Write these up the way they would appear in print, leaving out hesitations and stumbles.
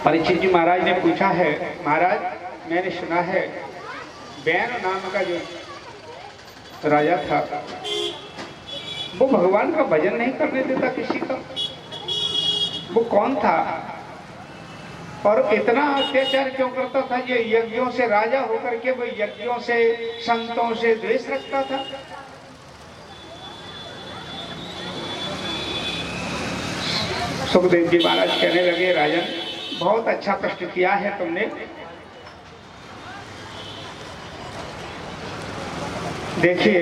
परीक्षित जी महाराज ने पूछा है, महाराज मैंने सुना है बैन नाम का जो राजा था वो भगवान का भजन नहीं करने देता किसी का। वो कौन था और इतना अत्याचार क्यों करता था? ये यज्ञों से राजा होकर के वो यज्ञों से संतों से द्वेष रखता था। सुखदेव जी महाराज कहने लगे, राजन बहुत अच्छा प्रश्न किया है तुमने। देखिए,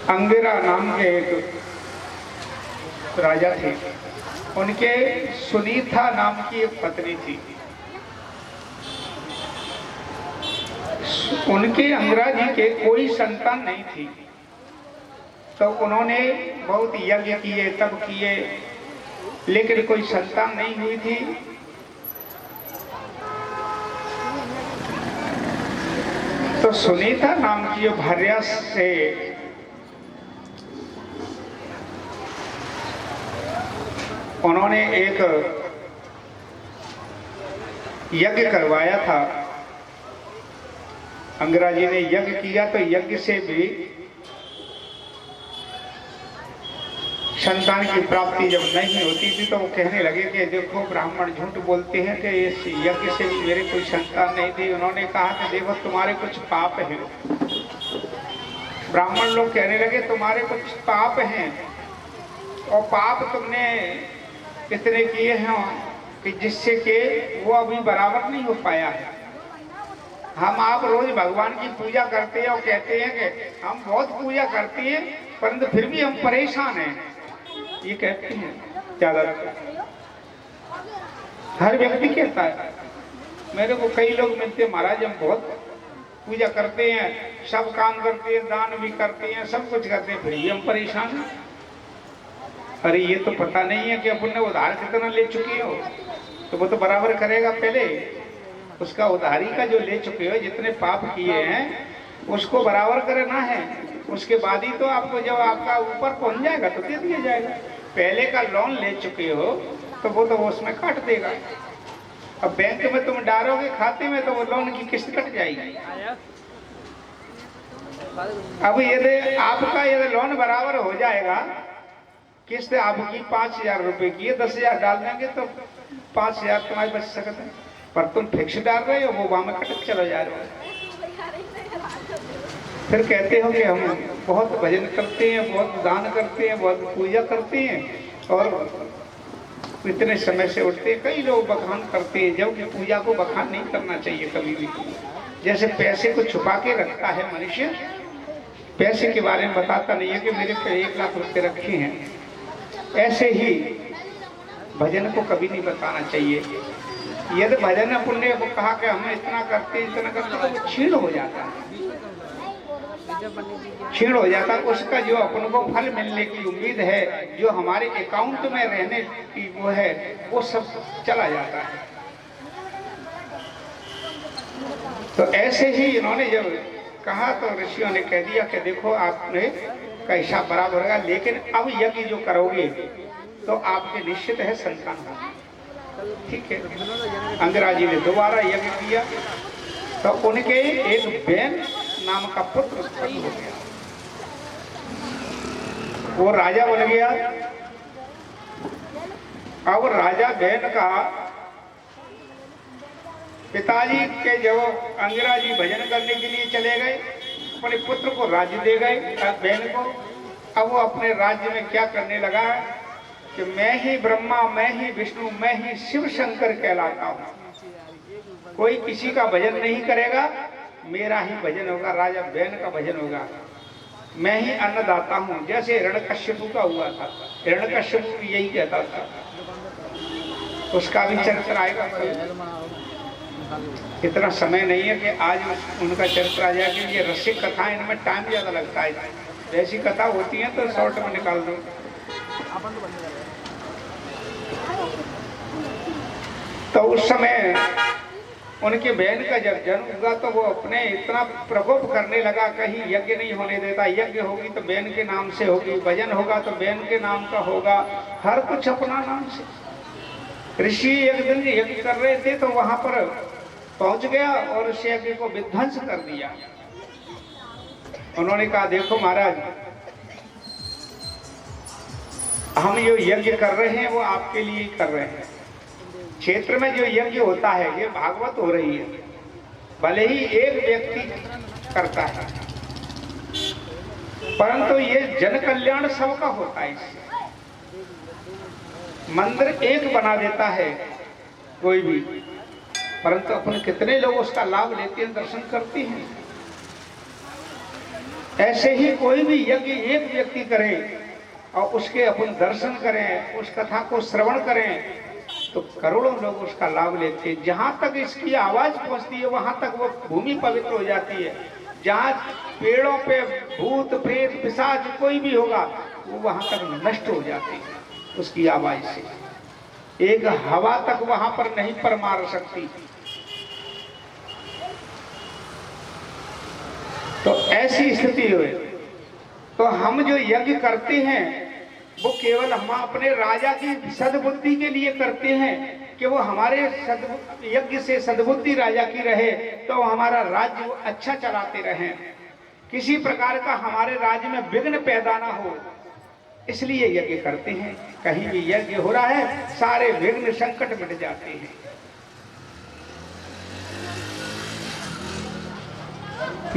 अंगिरा नाम के एक राजा थे, उनके सुनीता नाम की एक पत्नी थी। उनके अंगिरा जी के कोई संतान नहीं थी, तो उन्होंने बहुत यज्ञ किए, तप किए, लेकिन कोई संतान नहीं हुई थी। तो सुनीता नाम की भार्या से उन्होंने एक यज्ञ करवाया था। अंगिरा जी ने यज्ञ किया, तो यज्ञ से भी संतान की प्राप्ति जब नहीं होती थी तो वो कहने लगे कि देखो ब्राह्मण झूठ बोलते हैं कि इस यज्ञ से भी मेरे कोई संतान नहीं थी। उन्होंने कहा कि देखो तुम्हारे कुछ पाप हैं। ब्राह्मण लोग कहने लगे तुम्हारे कुछ पाप हैं और पाप तुमने इतने किए हैं कि जिससे कि वो अभी बराबर नहीं हो पाया है। हम आप रोज भगवान की पूजा करते हैं और कहते हैं कि हम बहुत पूजा करते हैं परंतु फिर भी हम परेशान हैं, ये कहते हैं ज्यादा। हर व्यक्ति कहता है। मेरे को कई लोग मिलते हैं, महाराज हम बहुत पूजा करते हैं, सब काम करते हैं, दान भी करते हैं, सब कुछ करते हैं, फिर भी हम परेशान हैं। अरे ये तो पता नहीं है कि अपन ने उधार कितना ले चुके हो, तो वो तो बराबर करेगा। पहले उसका उधारी का जो ले चुके हो, जितने पाप किए हैं उसको बराबर करना है, उसके बाद ही तो आपको जब आपका ऊपर पहुंच जाएगा तो दे दिया जाएगा। पहले का लोन ले चुके हो तो वो तो उसमें काट देगा। अब बैंक में तुम डालोगे खाते में तो वो लोन की किस्त कट जाएगी। अब यदि आपका यदि लोन बराबर हो जाएगा, किस्त आपकी 5,000 रुपए की है, 10,000 डाल देंगे तो 5,000 तुम्हारे बच सकते हैं, पर तुम फिक्स डाल रहे हो, वो वहां में कटक चला जा रहा है। फिर कहते हो कि हम बहुत भजन करते हैं, बहुत दान करते हैं, बहुत पूजा करते हैं और इतने समय से उठते हैं। कई लोग बखान करते हैं, जबकि पूजा को बखान नहीं करना चाहिए कभी भी। जैसे पैसे को छुपा के रखता है मनुष्य, पैसे के बारे में बताता नहीं है कि मेरे पे 1 लाख रुपए रखे हैं, ऐसे ही भजन को कभी नहीं बताना चाहिए। यदि भजन पुण्य को कहा कि हम इतना करते तो वो क्षीण हो जाता है, क्षीण हो जाता है। उसका जो अपन को फल मिलने की उम्मीद है, जो हमारे अकाउंट में रहने की वो है, वो सब चला जाता है। तो ऐसे ही इन्होंने जब कहा तो ऋषियों ने कह दिया कि देखो आपने का हिसाब बराबर होगा, लेकिन अब यज्ञ जो करोगे तो आपके निश्चित है संतान होगा। ठीक है। अंगिरा जी ने दोबारा यज्ञ किया तो उनके एक बैन नाम का पुत्र उत्पन्न हो गया, वो राजा बन गया। अब राजा बैन का पिताजी के जब अंगिरा जी भजन करने के लिए चले गए, अपने पुत्र को राज्य दे गए बैन को। अब वो अपने राज्य में क्या करने लगा कि मैं ही ब्रह्मा, मैं ही विष्णु, मैं ही शिव शंकर कहलाता हूँ, कोई किसी का भजन नहीं करेगा, मेरा ही भजन होगा, राजा बैन का भजन होगा। मैं ही अन्नदाता हूँ, जैसे हिरण्यकश्यप का हुआ था। हिरण्यकश्यप यही कहता था, उसका भी चरित्र आएगा। इतना समय नहीं है कि आज उनका चरित्र आ जाए, कि ये रसिक कथा, इनमें टाइम ज्यादा लगता है। जैसी कथा होती है तो शॉर्ट में निकाल दो। तो उस समय उनके बहन का जब जन्म हुआ तो वो अपने इतना प्रकोप करने लगा, कहीं यज्ञ नहीं होने देता। यज्ञ होगी तो बहन के नाम से होगी, भजन होगा तो बहन के नाम का होगा, हर कुछ अपना नाम से। ऋषि एक दिन यज्ञ कर रहे थे तो वहां पर पहुंच गया और उस यज्ञ को विध्वंस कर दिया। उन्होंने कहा देखो महाराज, हम जो यज्ञ कर रहे हैं वो आपके लिए ही कर रहे हैं। क्षेत्र में जो यज्ञ होता है ये भागवत हो रही है, भले ही एक व्यक्ति करता है परंतु ये जन कल्याण सबका होता है। इससे मंदिर एक बना देता है कोई भी, परंतु अपन कितने लोग उसका लाभ लेते हैं, दर्शन करते हैं। ऐसे ही कोई भी यज्ञ एक व्यक्ति करे और उसके अपन दर्शन करें, उस कथा को श्रवण करें तो करोड़ों लोग उसका लाभ लेते हैं। जहां तक इसकी आवाज पहुंचती है वहां तक वो भूमि पवित्र हो जाती है। जहां पेड़ों पे भूत प्रेत पिशाच कोई भी होगा वो वहां तक नष्ट हो जाती है उसकी आवाज से। एक हवा तक वहां पर नहीं पर मार सकती। तो ऐसी स्थिति हुई तो हम जो यज्ञ करते हैं वो केवल हम अपने राजा की सद्बुद्धि के लिए करते हैं कि वो हमारे यज्ञ से सद्बुद्धि राजा की रहे तो हमारा राज्य अच्छा चलाते रहें, किसी प्रकार का हमारे राज्य में विघ्न पैदा ना हो, इसलिए यज्ञ करते हैं। कहीं भी यज्ञ हो रहा है सारे विघ्न संकट मिट जाते हैं।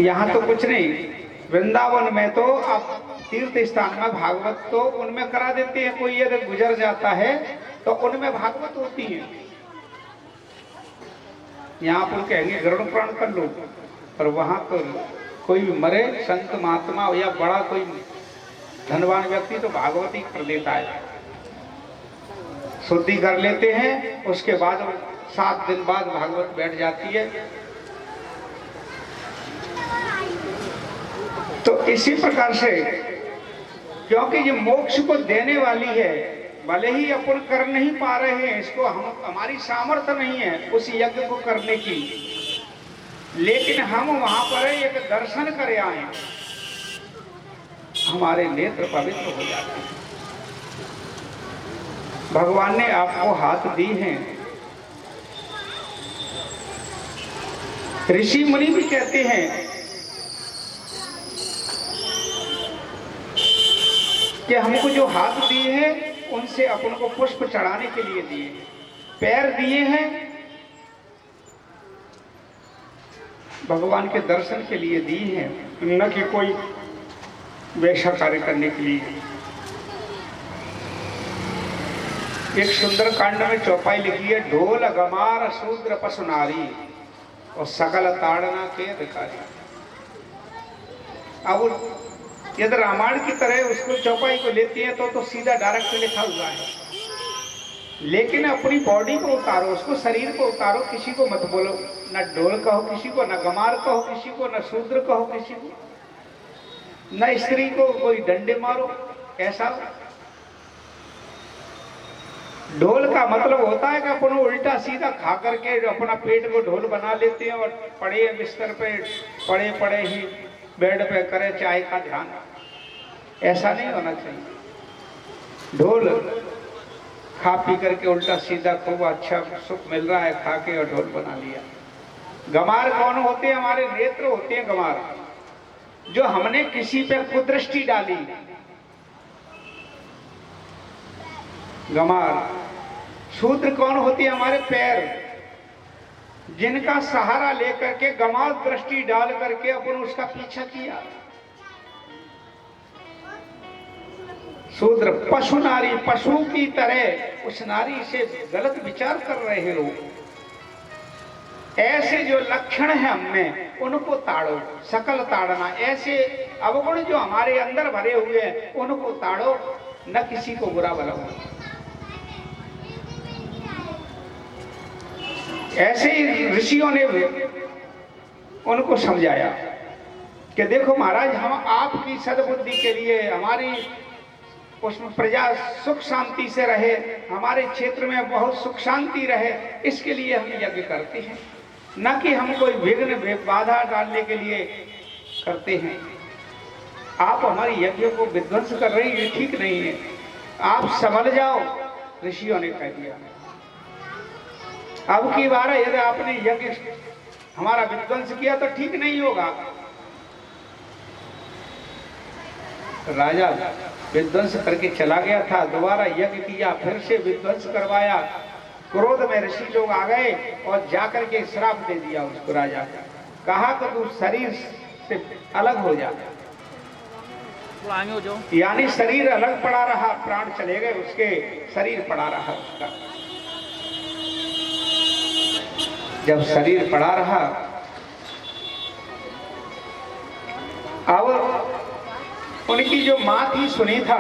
यहाँ तो कुछ नहीं, वृंदावन में तो अब तीर्थ स्थान में भागवत तो उनमें करा देते हैं। कोई अगर गुजर जाता है तो उनमें भागवत होती है। यहाँ पर कहेंगे गरुड़ पुराण कर लो, और वहां तो कोई मरे संत महात्मा या बड़ा कोई धनवान व्यक्ति तो भागवत ही कर लेता है, शुद्धि कर लेते हैं, उसके बाद 7 दिन बाद भागवत बैठ जाती है। तो इसी प्रकार से क्योंकि ये मोक्ष को देने वाली है, भले ही अपन कर नहीं पा रहे हैं इसको, हम हमारी सामर्थ्य नहीं है उस यज्ञ को करने की, लेकिन हम वहां पर एक दर्शन कर आए, हमारे नेत्र पवित्र हो जाते हैं। भगवान ने आपको हाथ दी हैं। ऋषि मुनि भी कहते हैं कि हमको जो हाथ दिए हैं उनसे अपन को पुष्प चढ़ाने के लिए दिए, पैर दिए हैं भगवान के दर्शन के लिए दिए हैं, न कि कोई वैसा कार्य करने के लिए। एक सुंदर कांड में चौपाई लिखी है, ढोल गमार शूद्र पशु नारी और सकल ताड़ना के अधिकारी। अब यदि रामायण की तरह उसको चौपाई को लेती है तो सीधा डायरेक्ट लिखा हुआ है, लेकिन अपनी बॉडी को उतारो, उसको शरीर को उतारो, किसी को मत बोलो, न ढोल कहो किसी को, न गमार कहो किसी को, न शूद्र कहो किसी को, न स्त्री को कोई डंडे मारो। ऐसा ढोल का मतलब होता है कि अपन उल्टा सीधा खा करके अपना पेट को ढोल बना लेते हैं और पड़े बिस्तर पे पड़े पड़े ही बेड पे करे चाय का ध्यान, ऐसा नहीं होना चाहिए। ढोल खा पी करके उल्टा सीधा खूब अच्छा सुख मिल रहा है खा के और ढोल बना लिया। गमार कौन होते हैं? हमारे नेत्र होते हैं गमार, जो हमने किसी पे कुदृष्टि डाली, गमार। शूद्र कौन होती है? हमारे पैर, जिनका सहारा लेकर के गमार दृष्टि डाल करके अपन उसका पीछा किया। शूद्र। पशु नारी, पशु की तरह उस नारी से गलत विचार कर रहे हो, ऐसे जो लक्षण है हमें उनको ताड़ो, सकल ताड़ना। ऐसे अवगुण जो हमारे अंदर भरे हुए हैं उनको ताड़ो, न किसी को बुरा बनाओ। ऐसे ही ऋषियों ने उनको समझाया कि देखो महाराज, हम आपकी सद्बुद्धि के लिए, हमारी उसमें प्रजा सुख शांति से रहे, हमारे क्षेत्र में बहुत सुख शांति रहे, इसके लिए हम यज्ञ करते हैं, न कि हम कोई विघ्न बाधा डालने के लिए करते हैं। आप हमारी यज्ञ को विध्वंस कर रही है, ठीक नहीं है, आप संभल जाओ, ऋषियों ने कह दिया। अब की बार यदि आपने यज्ञ हमारा विध्वंस किया तो ठीक नहीं होगा। राजा विध्वंस करके चला गया था, दोबारा यज्ञ किया, फिर से विध्वंस करवाया। क्रोध में ऋषि लोग आ गए और जाकर के श्राप दे दिया उसको। राजा कहा तो तू शरीर से अलग हो जा, यानी शरीर अलग पड़ा रहा, प्राण चले गए उसके, शरीर पड़ा रहा उसका। जब शरीर पड़ा रहा, अब उनकी जो मां थी सुनीता,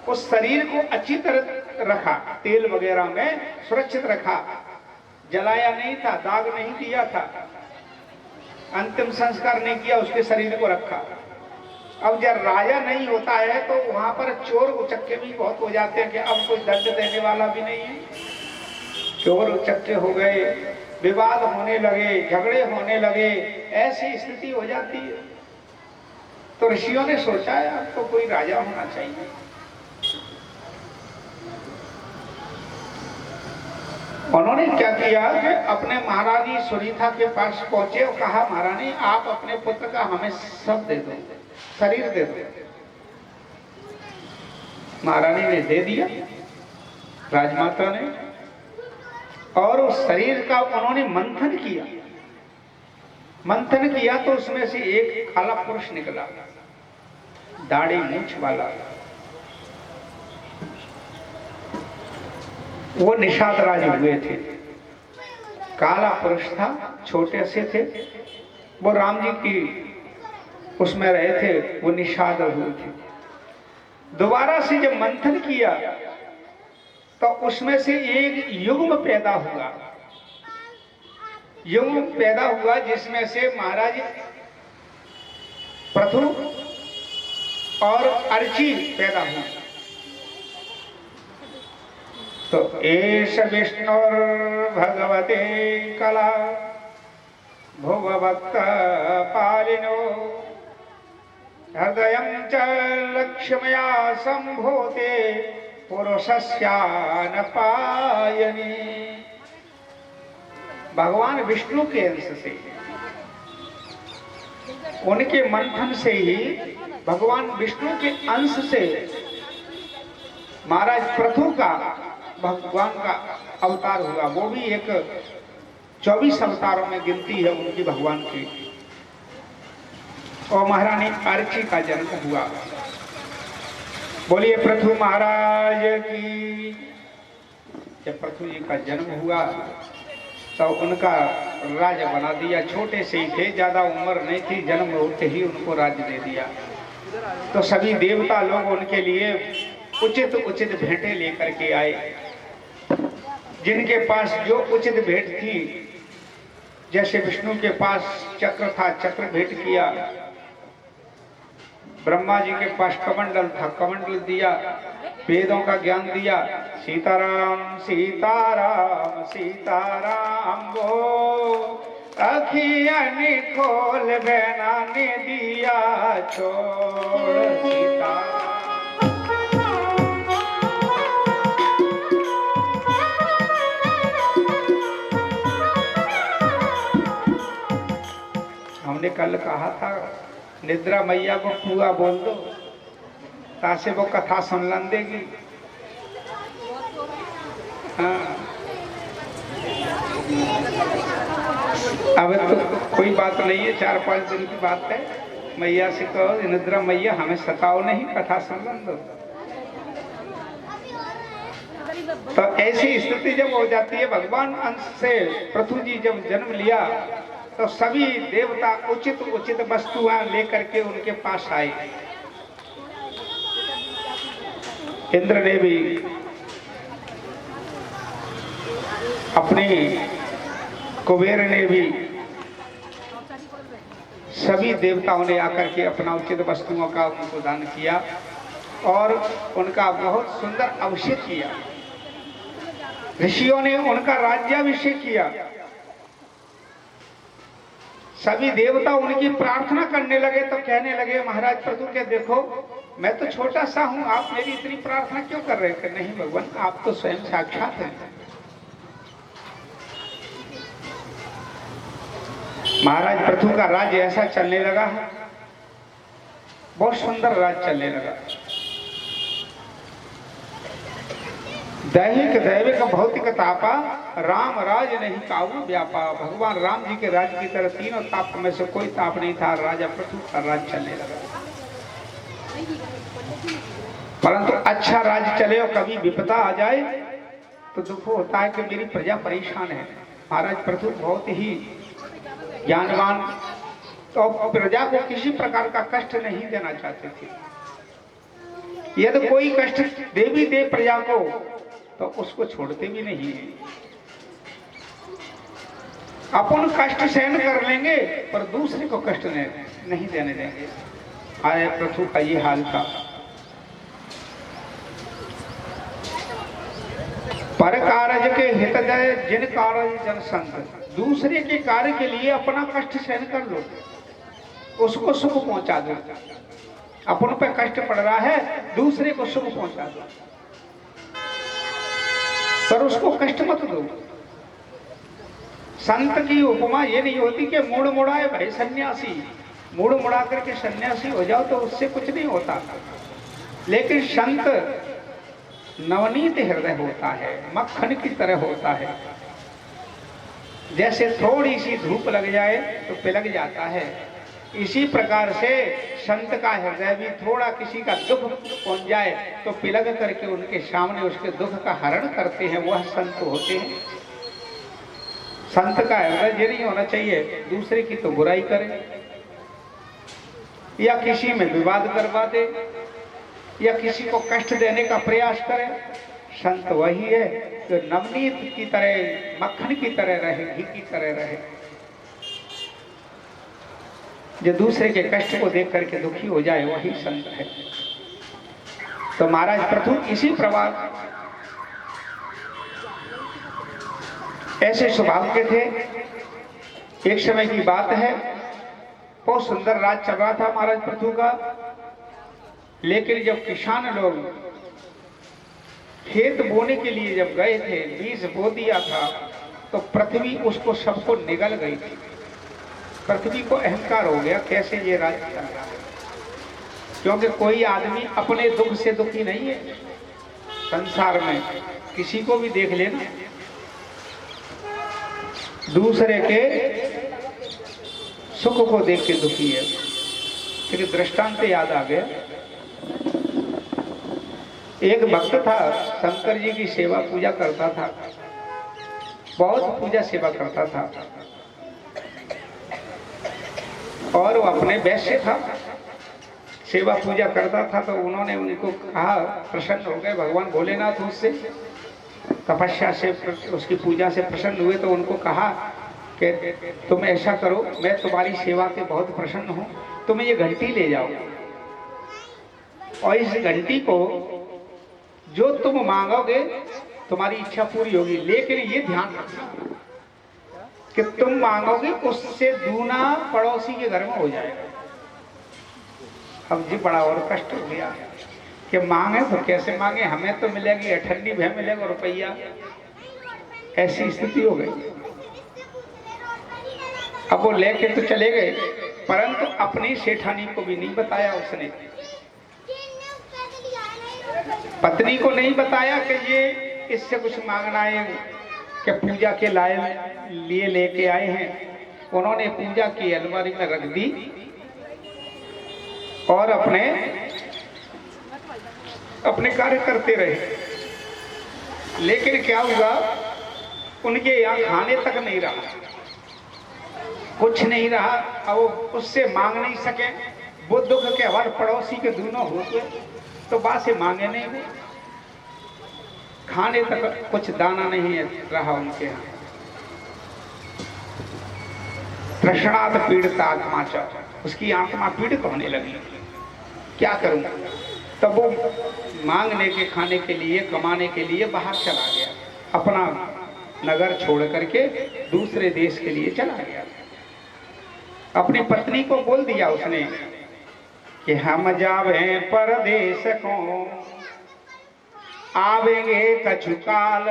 उस शरीर को अच्छी तरह रखा, तेल वगैरह में सुरक्षित रखा, जलाया नहीं था, दाग नहीं दिया था, अंतिम संस्कार नहीं किया, उसके शरीर को रखा। अब जब राजा नहीं होता है तो वहां पर चोर उचक्के भी बहुत हो जाते हैं कि अब कोई दंड देने वाला भी नहीं है। चोर उचक्के हो गए, विवाद होने लगे, झगड़े होने लगे, ऐसी स्थिति हो जाती है। तो ऋषियों ने सोचा है अब तो कोई राजा होना चाहिए। उन्होंने क्या किया कि अपने महारानी सुनीता के पास पहुंचे और कहा, महारानी आप अपने पुत्र का हमें सब दे दो, शरीर दे दो। महारानी ने दे दिया, राजमाता ने, और उस शरीर का उन्होंने मंथन किया। मंथन किया तो उसमें से एक काला पुरुष निकला, दाढ़ी मूंछ वाला। वो निषाद राज हुए थे, काला पुरुष था, छोटे से थे वो, राम जी की उसमें रहे थे, वो निषाद हुए थे। दोबारा से जब मंथन किया तो उसमें से एक युग्म पैदा हुआ, युग्म पैदा हुआ जिसमें से महाराज प्रथु और अर्ची पैदा हुआ। तो एष विष्णुर भगवते कला भुवभक्त पालिनो हृदयं च लक्ष्म्या संभूते पुरुषस्यान पायनी। भगवान विष्णु के अंश से, उनके मंथन से ही भगवान विष्णु के अंश से महाराज प्रथु का भगवान का अवतार हुआ। वो भी एक 24 अवतारों में गिनती है उनकी भगवान की। और महारानी अर्ची का जन्म हुआ। बोलिए प्रथु महाराज की। जब प्रथु जी का जन्म हुआ तो उनका राज्य बना दिया। छोटे से ही थे, ज्यादा उम्र नहीं थी, जन्म होते ही उनको राज्य दे दिया। तो सभी देवता लोग उनके लिए उचित उचित भेंटें लेकर के आए। जिनके पास जो उचित भेंट थी, जैसे विष्णु के पास चक्र था, चक्र भेंट किया। ब्रह्मा जी के पास कमंडल था, कमंडल दिया। वेदों का ज्ञान दिया। सीताराम सीताराम सीताराम वो अखियाँ खोल बहना ने दिया छोड़ सीताराम। हमने कल कहा था निद्रा मैया को पुआ बोल दो, तासे वो कथा सुन लन देगी। हाँ, अब तो कोई बात नहीं है, 4-5 दिन की बात है। मैया से कहो निद्रा मैया हमें सताओ नहीं, कथा सुन लन दो। तो ऐसी स्थिति जब हो जाती है, भगवान अंश से पृथु जी जब जन्म लिया तो सभी देवता उचित उचित वस्तुएं लेकर के उनके पास आए। इंद्र ने भी अपने, कुबेर ने भी, सभी देवताओं ने आकर के अपना उचित वस्तुओं का उनको दान किया और उनका बहुत सुंदर अभिषेक किया। ऋषियों ने उनका राज्याभिषेक किया। सभी देवता उनकी प्रार्थना करने लगे तो कहने लगे महाराज प्रभु के देखो मैं तो छोटा सा हूं, आप मेरी इतनी प्रार्थना क्यों कर रहे थे? नहीं भगवान, आप तो स्वयं साक्षात हैं। महाराज पृथु का राज्य ऐसा चलने लगा, बहुत सुंदर राज्य चलने लगा। दैहिक दैविक भौतिक तापा, राम राज नहीं काबू व्यापा। भगवान राम जी के राज्य की तरह तीनों ताप में से कोई ताप नहीं था। राजा पृथु का राज्य चलने लगा। परंतु अच्छा राज्य चले और कभी विपदा आ जाए तो दुख होता है कि मेरी प्रजा परेशान है। महाराज पृथु बहुत ही ज्ञानवान, तो प्रजा को किसी प्रकार का कष्ट नहीं देना चाहते थे। यदि कोई कष्ट दे भी दे प्रजा को तो उसको छोड़ते भी नहीं है। अपन कष्ट सहन कर लेंगे पर दूसरे को कष्ट नहीं देने देंगे। आए पृथु का ये हाल था। पर कारज के हित जय जिन कारज जन संत। दूसरे के कार्य के लिए अपना कष्ट सहन कर लो, उसको सुख पहुंचा दो। अपन पे कष्ट पड़ रहा है, दूसरे को सुख पहुंचा दो, पर उसको कष्ट मत दो। संत की उपमा ये नहीं होती कि मूड़ मुड़ाए भाई सन्यासी, मूड़ मुड़ा करके सन्यासी हो जाओ तो उससे कुछ नहीं होता। लेकिन संत नवनीत हृदय होता है, मक्खन की तरह होता है। जैसे थोड़ी सी धूप लग जाए तो पिलक जाता है, इसी प्रकार से संत का हृदय भी थोड़ा किसी का दुख पहुंच जाए तो पिलक करके उनके सामने उसके दुख का हरण करते हैं, वह संत होते हैं। संत का हृदय ये नहीं होना चाहिए दूसरे की तो बुराई करे या किसी में विवाद करवा दे या किसी को कष्ट देने का प्रयास करे। संत वही है जो नवनीत की तरह, मक्खन की तरह रहे, घी की तरह रहे, जो दूसरे के कष्ट को देख करके दुखी हो जाए, वही संत है। तो महाराज पृथु इसी प्रकार ऐसे स्वभाव के थे। एक समय की बात है, बहुत सुंदर राज चल रहा था महाराज पृथु का। लेकिन जब किसान लोग खेत बोने के लिए जब गए थे, बीज बो दिया था, तो पृथ्वी उसको सबको निगल गई थी। पृथ्वी को अहंकार हो गया, कैसे ये राज्य चल रहा है, क्योंकि कोई आदमी अपने दुख से दुखी नहीं है। संसार में किसी को भी देख लेना, दूसरे के सुख को देख के दुखी है। लेकिन दृष्टांत याद आ गया, एक भक्त था, शंकर जी की सेवा पूजा करता था, बहुत पूजा सेवा करता था, और वो अपने वैश्य था, सेवा पूजा करता था। तो उन्होंने उनको कहा, प्रसन्न हो गए भगवान भोलेनाथ उससे, तपस्या से उसकी पूजा से प्रसन्न हुए। तो उनको कहा कि तुम ऐसा करो, मैं तुम्हारी सेवा के बहुत प्रसन्न हूँ, तुम ये घंटी ले जाओ और इस घंटी को जो तुम मांगोगे तुम्हारी इच्छा पूरी होगी। लेकिन ये ध्यान रखना कि तुम मांगोगे उससे दूना पड़ोसी के घर में हो जाएगा। अब जी बड़ा और कष्ट हो गया कि मांगे तो कैसे मांगे, हमें तो मिलेगी अठन्नी भय मिलेगा रुपया, ऐसी स्थिति हो गई। अब वो लेके तो चले गए, परंतु अपनी सेठानी को भी नहीं बताया उसने, पत्नी को नहीं बताया कि ये इससे कुछ मांगना है, कि पूजा के लिए लेके आए हैं। उन्होंने पूजा की अलमारी में रख दी और अपने कार्य करते रहे। लेकिन क्या हुआ, उनके यहाँ खाने तक नहीं रहा, कुछ नहीं रहा। अब उससे मांग नहीं सके, वो दुख के हमारे पड़ोसी के दोनों हो गए, तो बात से मांगे नहीं हुए, खाने तक कुछ दाना नहीं रहा उनके यहाँ। तृष्णात पीड़ित आत्मा च, उसकी आत्मा पीड़ित होने लगी, क्या करूं। तब वो मांगने के, खाने के लिए, कमाने के लिए बाहर चला गया, अपना नगर छोड़ करके दूसरे देश के लिए चला गया। अपनी पत्नी को बोल दिया उसने कि हम जावे परदेश को, आवेंगे कछु काल,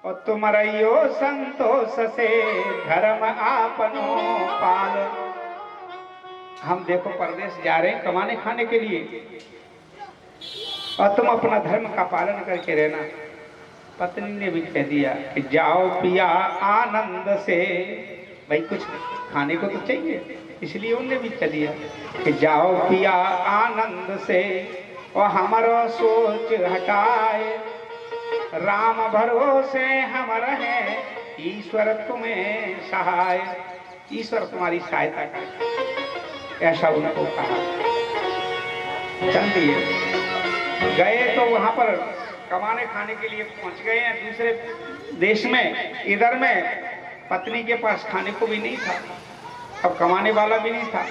और तुम रहियो संतोष से धर्म आपनो पाल। हम देखो परदेश जा रहे हैं कमाने खाने के लिए, और तुम अपना धर्म का पालन करके रहना। पत्नी ने भी कह दिया कि जाओ पिया आनंद से, भाई कुछ खाने को तो चाहिए, इसलिए उनने भी कह दिया कि जाओ पिया आनंद से और हमारा सोच हटाए, राम भरोसे हम रहे ईश्वर तुम्हें सहाय। ईश्वर तुम्हारी सहायता करे, ऐसा उनको कहा। चल दिए, गए तो वहां पर कमाने खाने के लिए पहुंच गए हैं दूसरे देश में। इधर में पत्नी के पास खाने को भी नहीं था, अब कमाने वाला भी नहीं था।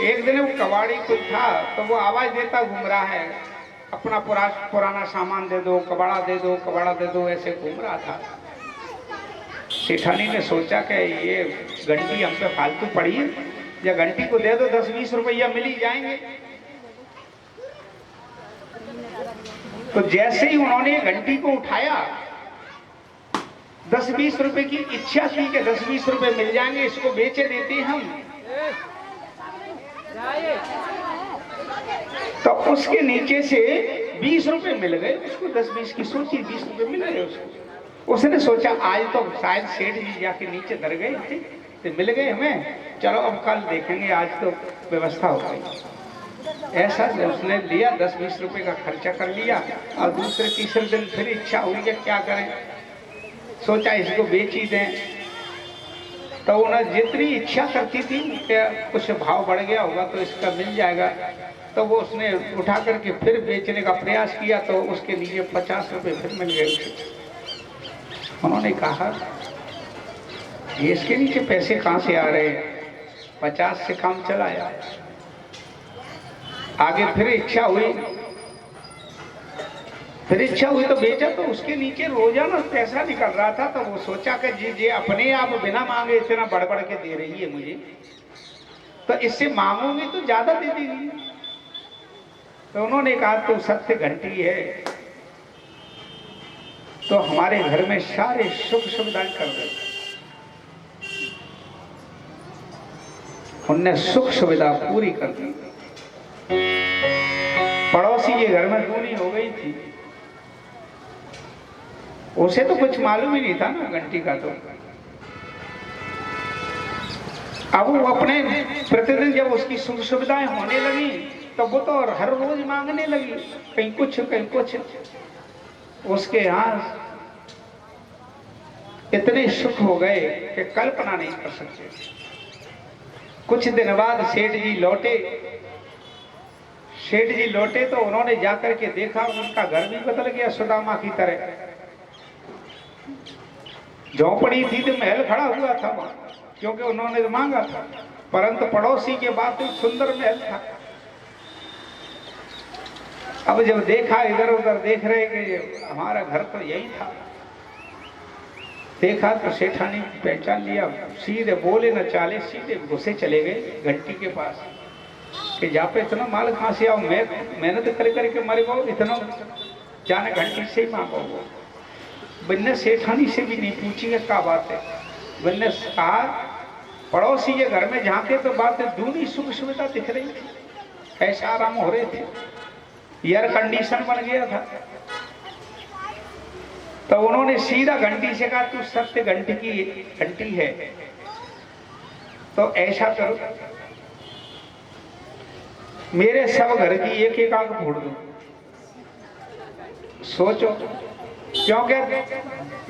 एक दिन वो कबाड़ी कोई था तो वो आवाज देता घूम रहा है, अपना पुराना सामान दे दो, कबाड़ा दे दो, कबाड़ा दे दो, ऐसे घूम रहा था। सेठानी ने सोचा कि ये घंटी हम पे फालतू पड़ी है, या घंटी को दे दो 10-20 रुपया मिल ही जाएंगे। तो जैसे ही उन्होंने घंटी को उठाया, 10-20 रुपए की इच्छा थी कि 10-20 रुपए मिल जाएंगे, इसको बेचे देते हम। तो उसके नीचे से 20 रुपए मिल गए उसको, 10-20 की सोची 20 रुपए मिल गए उसको। उसने सोचा आज तो शायद सेठ जी जाके नीचे धर गए थे तो मिल गए हमें, चलो अब कल देखेंगे, आज तो व्यवस्था हो गई। ऐसा उसने लिया, 10-20 रुपए का खर्चा कर लिया, और दूसरे तीसरे दिन फिर इच्छा हुई कि क्या करें, सोचा इसको बेच ही दें। तो उन्हें जितनी इच्छा करती थी कुछ भाव बढ़ गया होगा तो इसका मिल जाएगा, तो वो उसने उठा करके फिर बेचने का प्रयास किया, तो उसके लिए 50 रुपए फिर मिल गए। उन्होंने कहा ये इसके नीचे पैसे कहाँ से आ रहे हैं, 50 से काम चलाया। आगे फिर इच्छा हुई तो बेचा, तो उसके नीचे रोजाना पैसा निकल रहा था। तो वो सोचा कि जी अपने आप बिना मांगे इतना बढ़ बढ़ के दे रही है मुझे, तो इससे मांगूंगी तो ज्यादा दे देगी। तो उन्होंने कहा तो सत्य घंटी है, तो हमारे घर में सारे सुख सुविधाएं कर दे। उनने सुख सुविधा पूरी कर दी। पड़ोसी के घर में दूनी हो गई थी, उसे तो कुछ मालूम ही नहीं था ना घंटी का। तो अब वो अपने प्रतिदिन जब उसकी सुख सुविधाएं होने लगी तो वो तो हर रोज मांगने लगी, कहीं कुछ कहीं कुछ। उसके यहाँ इतने सुख हो गए कि कल्पना नहीं कर सकते। कुछ दिन बाद सेठ जी लौटे तो उन्होंने जाकर के देखा उनका घर भी बदल गया सुदामा की तरह। झोपड़ी थी तो महल खड़ा हुआ था वहां, क्योंकि उन्होंने तो मांगा था, परंतु पड़ोसी के बाद तो सुंदर महल था। अब जब देखा, इधर उधर देख रहे कि हमारा घर तो यही था, देखा तो सेठानी पहचान लिया, सीधे बोले न चाले, सीधे घुसे चले गए घंटी के पास कि जा पे इतना माल कहाँ से आओ, मैं मेहनत करके मरे गो, इतना जाने घंटी से ही मांगो। बन्ने सेठानी से भी नहीं पूछेंगे क्या बात है। बन्ने कहा पड़ोसी के घर में झांके तो बातें दूनी सुख सुविधा दिख रही थी, ऐसा आराम हो रहे थे, एयर कंडीशन बन गया था। तो उन्होंने सीधा घंटी से कहा तू सत्य घंटी है, तो ऐसा करो मेरे सब घर की एक एक आंख फोड़ दो। सोचो, क्योंकि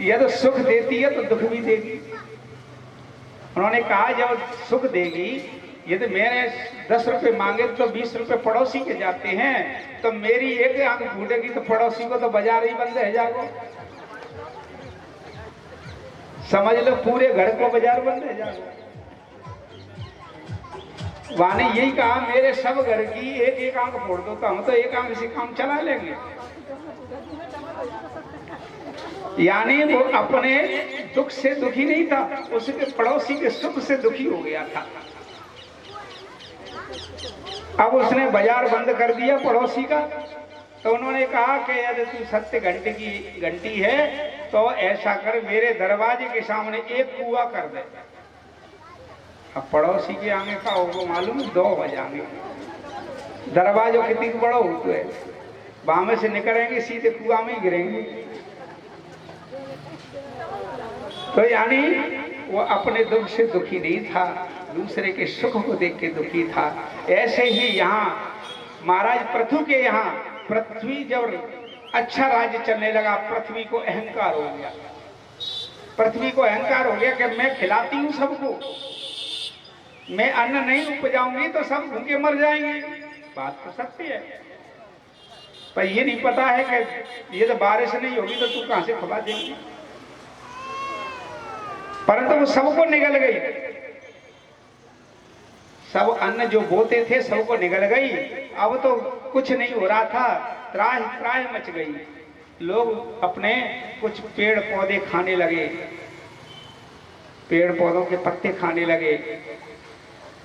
यह तो सुख देती है तो दुख भी देगी। उन्होंने कहा जब सुख देगी, ये तो मैंने 10 रुपए मांगे तो 20 रुपए पड़ोसी के जाते हैं, तो मेरी एक आंख फूटेगी तो पड़ोसी को तो बाजार ही बंद रह जाएगा। समझ लो पूरे घर को बाजार बंद रह जाएगा। वाने यही कहा मेरे सब घर की एक एक आंख फोड़ दो, तो हम तो एक आंख से काम चला लेंगे। यानी वो अपने दुख से दुखी नहीं था, उसके पड़ोसी के सुख से दुखी हो गया था। अब उसने बाजार बंद कर दिया पड़ोसी का, तो उन्होंने कहा कि यदि तू सत्य घंटे की घंटी है तो ऐसा कर, मेरे दरवाजे के सामने एक कुआं कर दे। अब पड़ोसी के आगे का होगा मालूम, 2 बजाएंगे, दरवाजा कितनी बड़ा हो है, बामे से निकलेंगे सीधे कुआं में ही गिरेंगे। तो यानी वो अपने दुख से दुखी नहीं था, दूसरे के सुख को देख के दुखी था। ऐसे ही यहाँ महाराज पृथु के यहाँ पृथ्वी जब अच्छा राज्य चलने लगा, पृथ्वी को अहंकार हो गया। पृथ्वी को अहंकार हो गया कि मैं खिलाती हूँ सबको, मैं अन्न नहीं उपजाऊंगी तो सब भूखे मर जाएंगे। बात तो सत्य है, पर ये नहीं पता है कि ये तो बारिश नहीं होगी तो तू कहां से खवा देंगी। परंतु वो सबको निगल गई, सब अन्न जो बोते थे सबको निगल गई। अब तो कुछ नहीं हो रहा था, त्राह त्राह मच गई। लोग अपने कुछ पेड़ पौधे खाने लगे, पेड़ पौधों के पत्ते खाने लगे,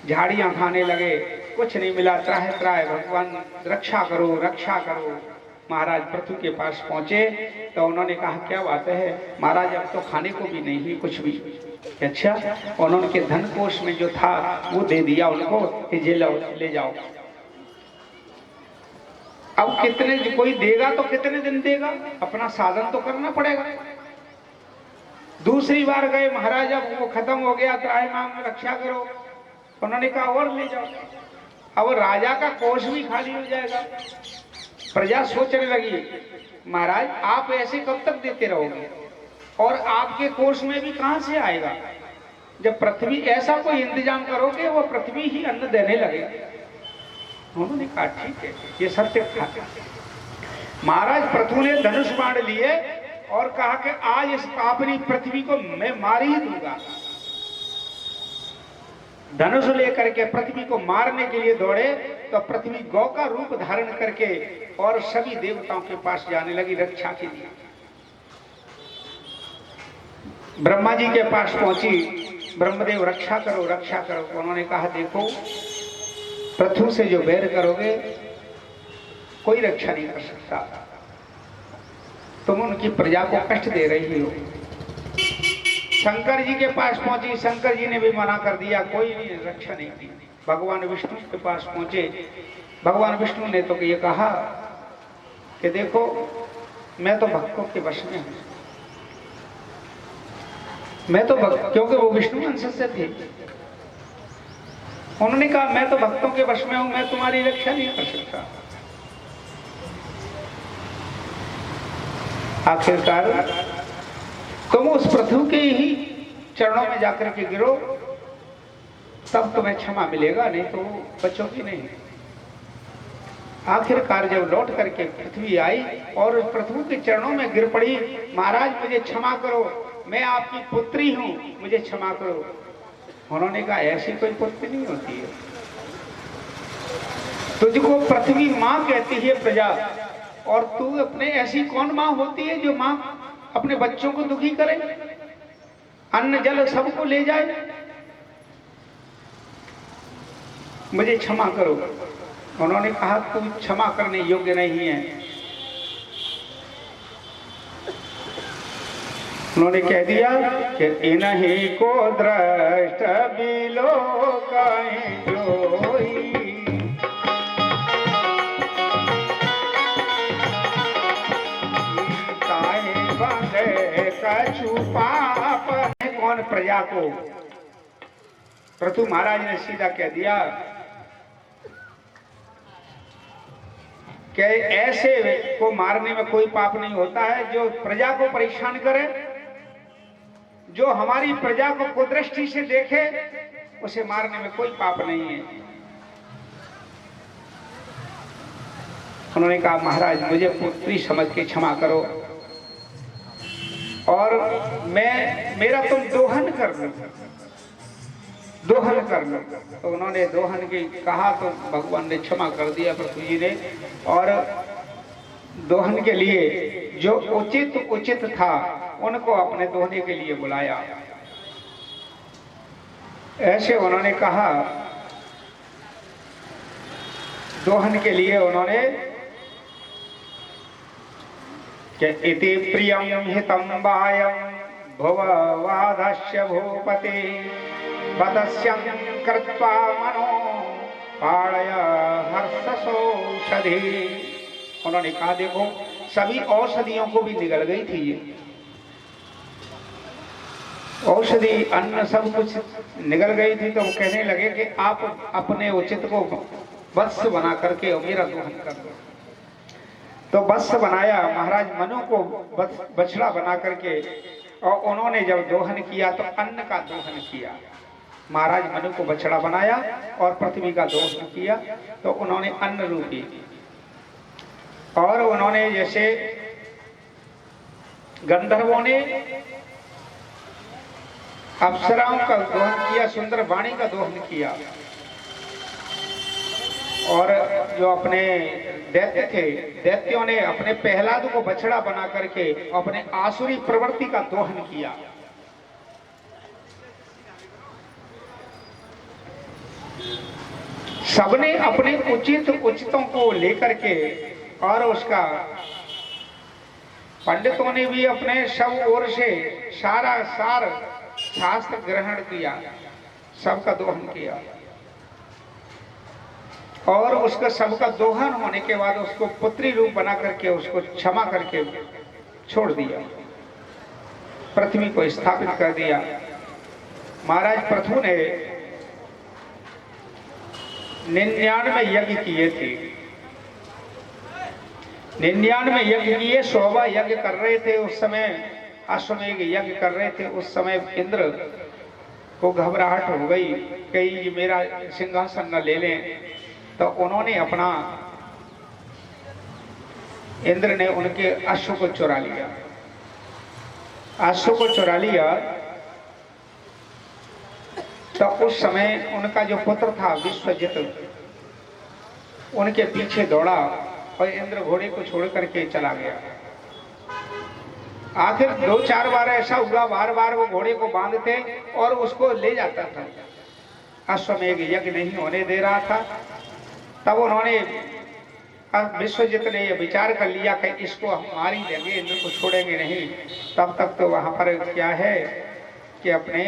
झाड़ियां खाने लगे, कुछ नहीं मिला। त्राह त्राह भगवान रक्षा करो रक्षा करो। महाराज पृथु के पास पहुंचे तो उन्होंने कहा क्या बात है महाराज, अब तो खाने को भी नहीं है कुछ भी। अच्छा, उन्होंने के धन कोष में जो था वो दे दिया उनको कि ले जाओ। अब कितने, कोई देगा तो कितने दिन देगा, अपना साधन तो करना पड़ेगा। दूसरी बार गए महाराज, अब वो खत्म हो गया, त्राहि माम रक्षा करो। उन्होंने कहा और ले जाओ। अब राजा का कोष भी खाली हो जाएगा। प्रजा सोचने लगी महाराज आप ऐसे कब तक देते रहोगे, और आपके कोष में भी कहां से आएगा। जब पृथ्वी ऐसा कोई इंतजाम करोगे वो पृथ्वी ही अन्न देने लगे। उन्होंने कहा ठीक है, ये सत्य था। महाराज पृथु ने धनुष बाण लिए और कहा कि आज इस पापनी पृथ्वी को मैं मार ही दूंगा। धनुष लेकर के पृथ्वी को मारने के लिए दौड़े तो पृथ्वी गौ का रूप धारण करके और सभी देवताओं के पास जाने लगी रक्षा के लिए। ब्रह्मा जी के पास पहुंची, ब्रह्मदेव रक्षा करो रक्षा करो। उन्होंने कहा देखो पृथ्वी से जो बैर करोगे कोई रक्षा नहीं कर सकता, तुम उनकी प्रजा को कष्ट दे रही हो। शंकर जी के पास पहुंची, शंकर जी ने भी मना कर दिया, कोई नहीं रक्षा नहीं की। भगवान विष्णु के पास पहुंचे, भगवान विष्णु ने तो ये कहा कि देखो मैं तो भक्तों के वश में हूं, मैं तो क्योंकि वो विष्णु अंश से थे। उन्होंने कहा मैं तो भक्तों के वश में हूं, मैं तुम्हारी रक्षा नहीं कर सकता। आखिरकार तुम उस पृथु के ही चरणों में जाकर के गिरो, तब तुम्हें क्षमा मिलेगा, नहीं तो बचोगी नहीं। आखिरकार जब लौट करके पृथ्वी आई और पृथु के चरणों में गिर पड़ी, महाराज मुझे क्षमा करो, मैं आपकी पुत्री हूं, मुझे क्षमा करो। उन्होंने कहा ऐसी कोई पुत्री नहीं होती है, तुझको पृथ्वी मां कहती है प्रजा, और तू अपने ऐसी कौन मां होती है जो मां अपने बच्चों को दुखी करे, अन्न जल सबको ले जाए। मुझे क्षमा करो। उन्होंने कहा तू क्षमा करने योग्य नहीं है। उन्होंने कह दिया कि इन्हीं को दृष्ट बिलोकाएं जोई, कौन प्रजा को। पृथु महाराज ने सीधा कह दिया कि ऐसे को मारने में कोई पाप नहीं होता है जो प्रजा को परेशान करे, जो हमारी प्रजा को कुदृष्टि से देखे, उसे मारने में कोई पाप नहीं है। उन्होंने कहा महाराज मुझे पुत्री समझ के क्षमा करो और मेरा तुम दोहन कर लो, दोहन कर लो। तो उन्होंने दोहन की कहा तो भगवान ने क्षमा कर दिया पृथ्वी जी ने, और दोहन के लिए जो उचित था उनको अपने दोहने के लिए बुलाया। ऐसे उन्होंने कहा, दोहन के लिए उन्होंने कि इति प्रियं हितं वायं भुववादस्य भूपते वदस्यं कृत्वा मनो पालय हर्षसौषधि। उन्होंने कहा देखो सभी औषधियों को भी निगल गई थी ये औषधि अन्न सब कुछ निगल गई थी। तो वो कहने लगे कि आप अपने उचित को वत्स बना करके और मेरा दोहन कर दो। तो वत्स बनाया महाराज मनु को बछड़ा बना करके, और उन्होंने जब दोहन किया तो अन्न का दोहन किया। महाराज मनु को बछड़ा बनाया और पृथ्वी का दोहन किया। तो उन्होंने अन्न रूपी, और उन्होंने जैसे गंधर्वों ने अप्सराओं का दोहन किया, सुंदर वाणी का दोहन किया, और जो अपने दैत्य थे दैत्यों ने अपने प्रहलाद को बछड़ा बना करके अपने आसुरी प्रवृत्ति का दोहन किया। सबने अपने उचितों को लेकर के, और उसका पंडितों ने भी अपने सब ओर से सारा सार शास्त्र ग्रहण किया, सबका दोहन किया, और उसका सबका दोहन होने के बाद उसको पुत्री रूप बना करके उसको क्षमा करके छोड़ दिया, पृथ्वी को स्थापित कर दिया। महाराज पृथु ने 99 यज्ञ किए थे, 99 यज्ञ किए, 100 यज्ञ कर रहे थे उस समय, अश्वमेघ यज्ञ कर रहे थे। उस समय इंद्र को घबराहट हो गई कि मेरा सिंहासन न ले लें। तो उन्होंने अपना, इंद्र ने उनके अश्व को चुरा लिया, अश्व को चुरा लिया। तो उस समय उनका जो पुत्र था विश्वजित, उनके पीछे दौड़ा और इंद्र घोड़े को छोड़ करके चला गया। आखिर 2-4 बार ऐसा हुआ, बार बार वो घोड़े को बांधते और उसको ले जाता था, अश्वमेघ यज्ञ नहीं होने दे रहा था। तब उन्होंने, विश्वजित ने यह विचार कर लिया कि इसको हम मार ही देंगे, इंद्र को छोड़ेंगे नहीं। तब तक तो वहां पर क्या है कि अपने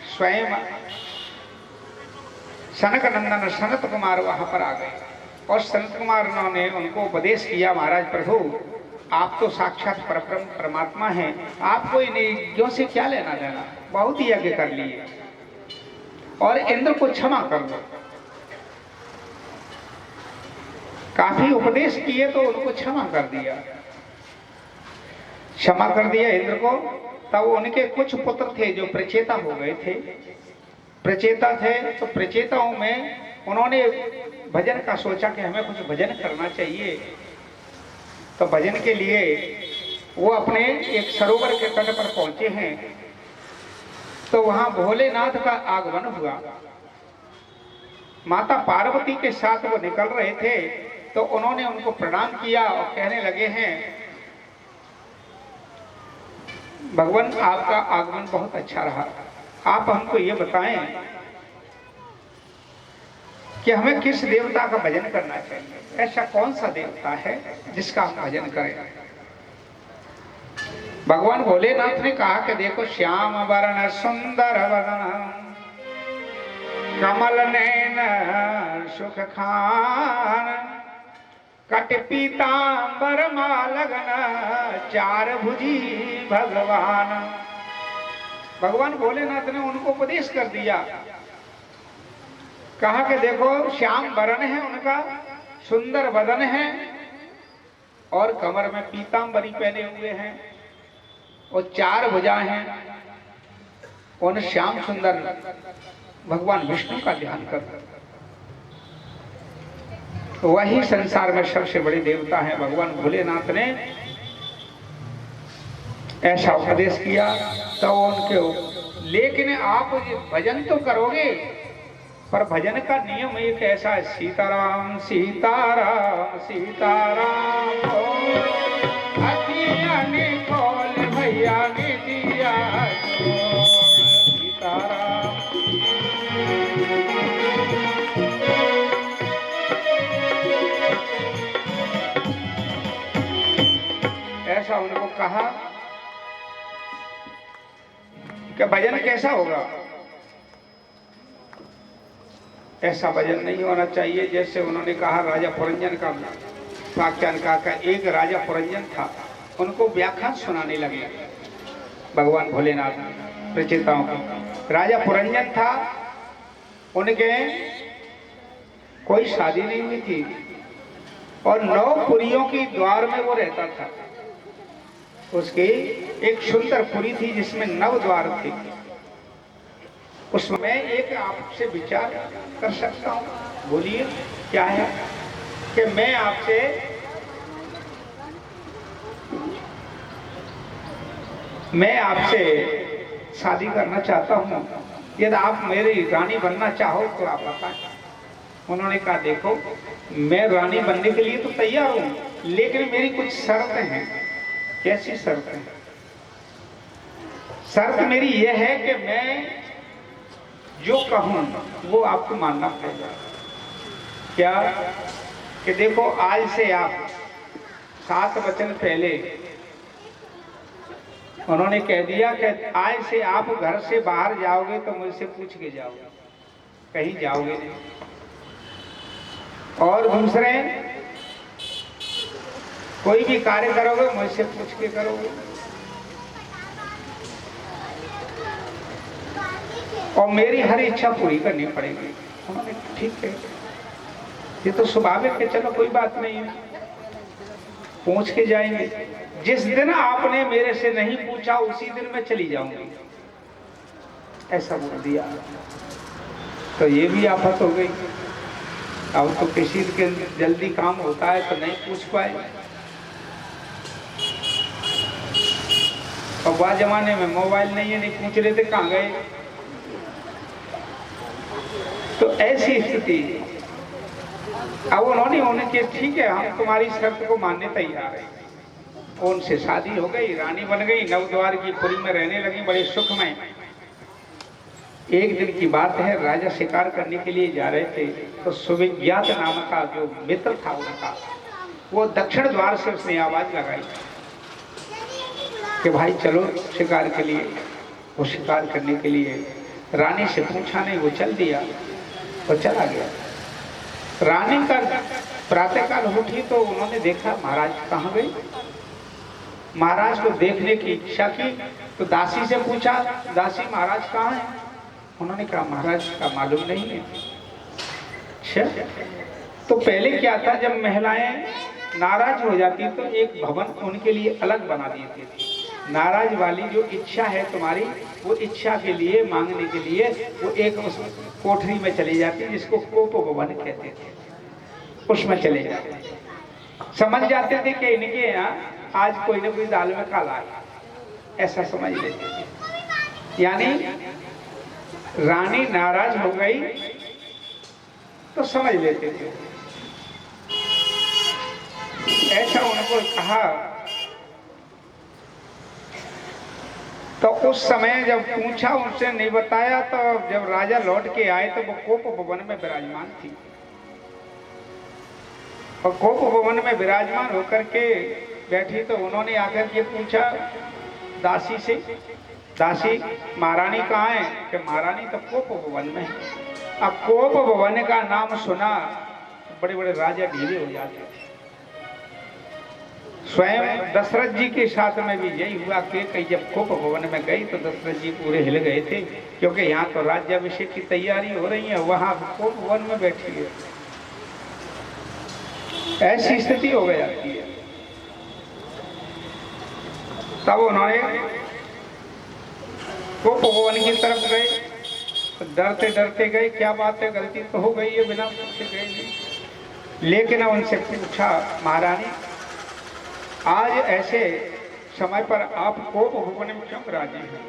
स्वयं सनक नंदन सनत कुमार वहां पर आ गए, और सनत कुमार ने उनको उपदेश किया, महाराज प्रभु आप तो साक्षात परब्रह्म परमात्मा हैं, आपको इन यज्ञों से क्या लेना देना, बहुत ही यज्ञ कर लिए, और इंद्र को क्षमा कर दो। काफी उपदेश किए तो उनको क्षमा कर दिया, क्षमा कर दिया इंद्र को। तब उनके कुछ पुत्र थे जो प्रचेता हो गए थे, प्रचेता थे, तो प्रचेताओं में उन्होंने भजन का सोचा कि हमें कुछ भजन करना चाहिए। तो भजन के लिए वो अपने एक सरोवर के तट पर पहुंचे हैं। तो वहां भोलेनाथ का आगमन हुआ, माता पार्वती के साथ वो निकल रहे थे। तो उन्होंने उनको प्रणाम किया और कहने लगे हैं, भगवान आपका आगमन बहुत अच्छा रहा, आप हमको ये बताएं कि हमें किस देवता का भजन करना चाहिए, ऐसा कौन सा देवता है जिसका हम भजन करें। भगवान भोलेनाथ ने कहा कि देखो श्याम वर्ण सुंदर वदन कमल नैन सुख खान कट पीतांबर मालगन चार भुजी भगवान। भगवान भोलेनाथ ने उनको उपदेश कर दिया, कहा कि देखो श्याम वरण है उनका, सुंदर वदन है, और कमर में पीतांबरी पहने हुए हैं, और 4 भुजाएं हैं। उन श्याम सुंदर भगवान विष्णु का ध्यान कर, वही संसार में सबसे बड़े देवता है। भगवान भोलेनाथ ने ऐसा उपदेश किया। तो उनके, लेकिन आप भजन तो करोगे, पर भजन का नियम एक ऐसा है, सीताराम सीताराम सीताराम अखियाँ ने खोल भैया ने दिया सीताराम। ऐसा उनको कहा कि भजन कैसा होगा? ऐसा भजन नहीं होना चाहिए जैसे उन्होंने कहा राजा पुरंजन का व्याख्यान का एक राजा पुरंजन था, उनको व्याख्यान सुनाने लगे भगवान भोलेनाथ रचयिताओं को। राजा पुरंजन था, उनके कोई शादी नहीं हुई थी और 9 पुरियों की द्वार में वो रहता था। उसकी एक सुंदर पुरी थी जिसमें 9 द्वार थे। उसमें एक आपसे विचार कर सकता हूं, बोलिए क्या है? कि मैं आपसे शादी करना चाहता हूं, यदि आप मेरी रानी बनना चाहो तो आप बताएं। उन्होंने कहा देखो, मैं रानी बनने के लिए तो तैयार हूं, लेकिन मेरी कुछ शर्तें हैं। कैसी शर्तें? शर्त मेरी यह है कि मैं जो कहूं वो आपको मानना पड़ेगा। क्या? कि देखो, आज से आप 7 वचन पहले उन्होंने कह दिया कि आज से आप घर से बाहर जाओगे तो मुझसे पूछ के जाओगे, कहीं जाओगे नहीं। और दूसरे, कोई भी कार्य करोगे मुझसे पूछ के करोगे। और मेरी हर इच्छा पूरी करनी पड़ेगी। उन्होंने ठीक है, ये तो स्वाभाविक है, चलो कोई बात नहीं है, पूछ के जाएंगे। जिस दिन आपने मेरे से नहीं पूछा उसी दिन मैं चली जाऊंगी, ऐसा बोल दिया। तो ये भी आफत हो गई। अब तो किसी के जल्दी काम होता है तो नहीं पूछ पाए। और वह जमाने में मोबाइल नहीं है, नहीं पूछ रहे थे कहाँ गए। तो ऐसी स्थिति। अब उन्होंने कि ठीक है, हम तुम्हारी शर्त को मानने तैयार हैं। उनसे शादी हो गई, रानी बन गई, 9 द्वार की पुरी में रहने लगी बड़े सुख में। एक दिन की बात है, राजा शिकार करने के लिए जा रहे थे तो सुविज्ञात नाम का जो मित्र था उनका, वो दक्षिण द्वार से उसने आवाज लगाई कि भाई चलो शिकार के लिए। वो शिकार करने के लिए रानी से पूछा नहीं, वो चल दिया, वो चला गया। रानी का प्रातःकाल उठी तो उन्होंने देखा महाराज कहाँ गए। महाराज को देखने की इच्छा की तो दासी से पूछा, दासी महाराज कहाँ हैं? उन्होंने कहा महाराज का मालूम नहीं है। अच्छा, तो पहले क्या था, जब महिलाएं नाराज हो जाती तो एक भवन उनके लिए अलग बना देती थी। नाराज वाली जो इच्छा है तुम्हारी, वो इच्छा के लिए, मांगने के लिए वो एक उस कोठरी में चली जाती जिसको कोप भवन कहते थे। उसमें चले जाते, समझ जाते थे कि इनके यहाँ आज कोई ना कोई दाल में काला है, ऐसा समझ लेते थे। यानी रानी नाराज हो गई तो समझ लेते थे, ऐसा उनको कहा। तो उस समय जब पूछा, उनसे नहीं बताया, तो जब राजा लौट के आए तो वो कोप भवन में विराजमान थी। और कोप भवन में विराजमान होकर के बैठी तो उन्होंने आकर के पूछा दासी से, दासी महारानी कहाँ है? कि महारानी तो कोप भवन में है। अब कोप भवन का नाम सुना बड़े बड़े राजा ढीले हो जाते थे। स्वयं दशरथ जी के साथ में भी यही हुआ कि कहीं जब कोप भवन में गई तो दशरथ जी पूरे हिल गए थे, क्योंकि यहाँ तो राज्याभिषेक की तैयारी हो रही है, वहां कोप भवन में बैठी है। ऐसी स्थिति हो गई जाती है। तब उन्होंने कोप भवन की तरफ गए तो डरते डरते गए, क्या बात है, गलती तो हो गई है, बिना पूछे गए नहीं। लेकिन उनसे पूछा महारानी, आज ऐसे समय पर आप कोप भवन में क्यों राजी हैं?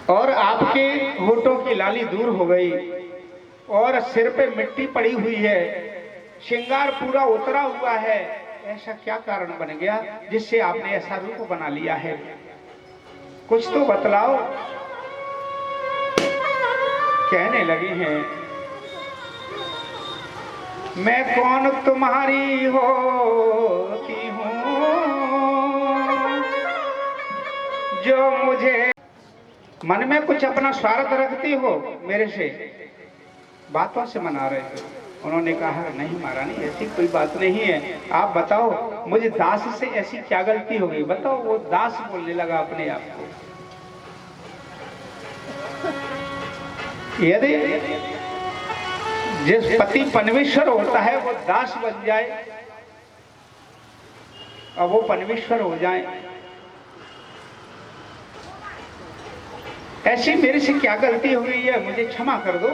और आपके होठों की लाली दूर हो गई और सिर पे मिट्टी पड़ी हुई है, श्रृंगार पूरा उतरा हुआ है, ऐसा क्या कारण बन गया जिससे आपने ऐसा रूप बना लिया है? कुछ तो बतलाओ। कहने लगी हैं मैं कौन तुम्हारी होती हूँ जो मुझे मन में कुछ अपना स्वार्थ रखती हो मेरे से, बातों से मना रहे थे। उन्होंने कहा नहीं महारानी ऐसी कोई बात नहीं है, आप बताओ मुझे दास से ऐसी क्या गलती हो गई बताओ। वो दास बोलने लगा अपने आप को। यदि जिस पति परमेश्वर होता है वो दास बन जाए और वो परमेश्वर हो जाए, ऐसी मेरे से क्या गलती हो गई है, मुझे क्षमा कर दो।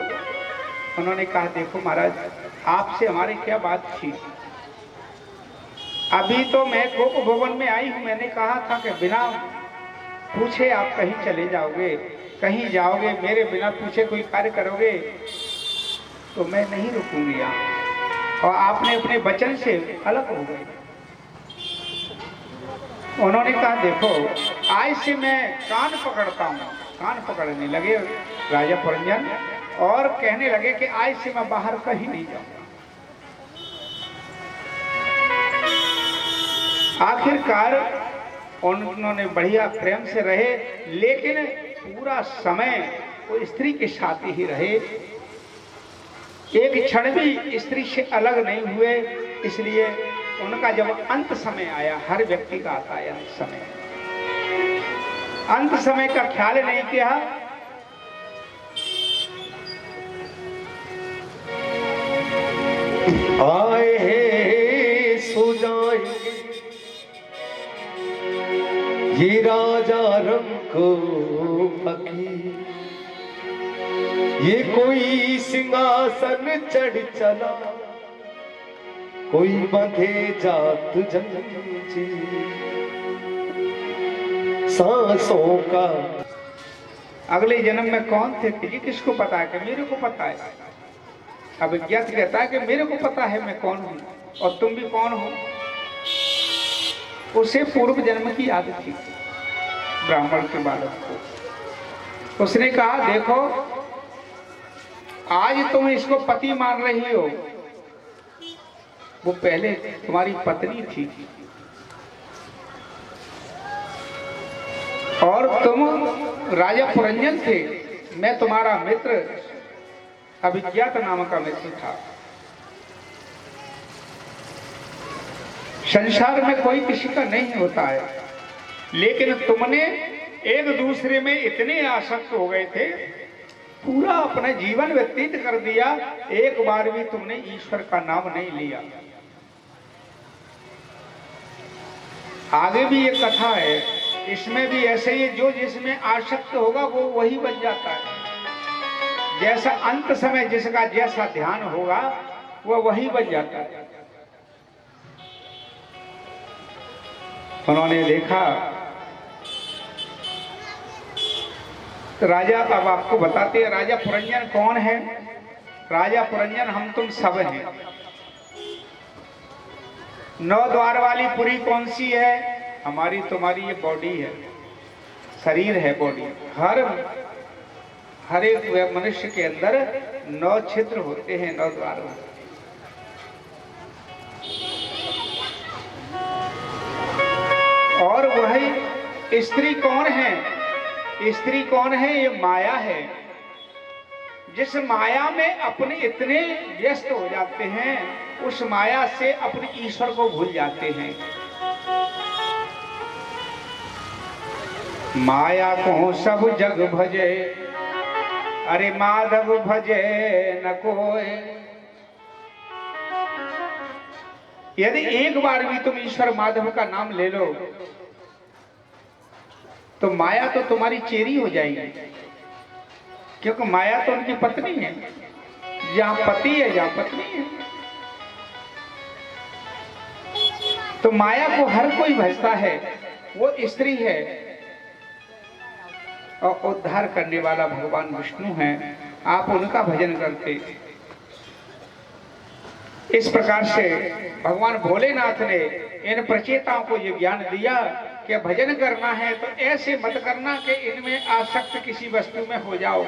उन्होंने कहा देखो महाराज आपसे हमारी क्या बात थी, अभी तो मैं गोप भवन में आई हूं, मैंने कहा था कि बिना पूछे आप कहीं चले जाओगे, कहीं जाओगे, मेरे बिना पूछे कोई कार्य करोगे तो मैं नहीं रुकूंगी यहाँ, और आपने अपने वचन से अलग हो गए। उन्होंने कहा देखो आज से मैं कान पकड़ता हूँ। कान पकड़ने लगे राजा पुरंजन और कहने लगे कि आज से मैं बाहर कहीं नहीं जाऊंगा। आखिरकार उन्होंने बढ़िया प्रेम से रहे, लेकिन पूरा समय वो स्त्री के साथ ही रहे, एक क्षण भी स्त्री से अलग नहीं हुए। इसलिए उनका जब अंत समय आया, हर व्यक्ति का आता है अंत समय, अंत समय का ख्याल नहीं किया। आए हैं सो जाएंगे ये राजा रंग को फकीर, ये कोई सिंहासन चढ़ चला, कोई बंधे जात जंजीर, सांसों का। अगले जन्म में कौन थे ये किसको पता है? कि मेरे को पता है। अब ज्ञात कहता है कि मेरे को पता है मैं कौन हूं और तुम भी कौन हो। उसे पूर्व जन्म की याद थी ब्राह्मण के बालक को। उसने कहा देखो आज तुम इसको पति मान रही हो, वो पहले तुम्हारी पत्नी थी और तुम राजा पुरंजन थे, मैं तुम्हारा मित्र अभिज्ञात नाम का मित्र था। संसार में कोई किसी का नहीं होता है, लेकिन तुमने एक दूसरे में इतने आसक्त हो गए थे, पूरा अपना जीवन व्यतीत कर दिया, एक बार भी तुमने ईश्वर का नाम नहीं लिया। आगे भी ये कथा है, इसमें भी ऐसे ही जो जिसमें आसक्त होगा वो वही बन जाता है। जैसा अंत समय जिसका जैसा ध्यान होगा वो वही बन जाता है। उन्होंने देखा तो राजा, अब आपको बताते हैं राजा पुरंजन कौन है। राजा पुरंजन हम तुम सब हैं। 9 द्वार वाली पुरी कौन सी है? हमारी तुम्हारी ये बॉडी है, शरीर है, बॉडी। हर एक मनुष्य के अंदर 9 छिद्र होते हैं, 9 द्वार होते हैं। और वही स्त्री कौन है? स्त्री कौन है? ये माया है। जिस माया में अपने इतने व्यस्त हो जाते हैं, उस माया से अपने ईश्वर को भूल जाते हैं। माया को सब जग भजे, अरे माधव भजे न कोई। यदि एक बार भी तुम ईश्वर माधव का नाम ले लो तो माया तो तुम्हारी चेरी हो जाएगी, क्योंकि माया तो उनकी पत्नी है। जहां पति है जहां पत्नी है, तो माया को हर कोई भजता है। वो स्त्री है और उद्धार करने वाला भगवान विष्णु है, आप उनका भजन करते। इस प्रकार से भगवान भोलेनाथ ने इन प्रचेताओं को ये ज्ञान दिया कि भजन करना है तो ऐसे मत करना कि इनमें आसक्त किसी वस्तु में हो जाओ,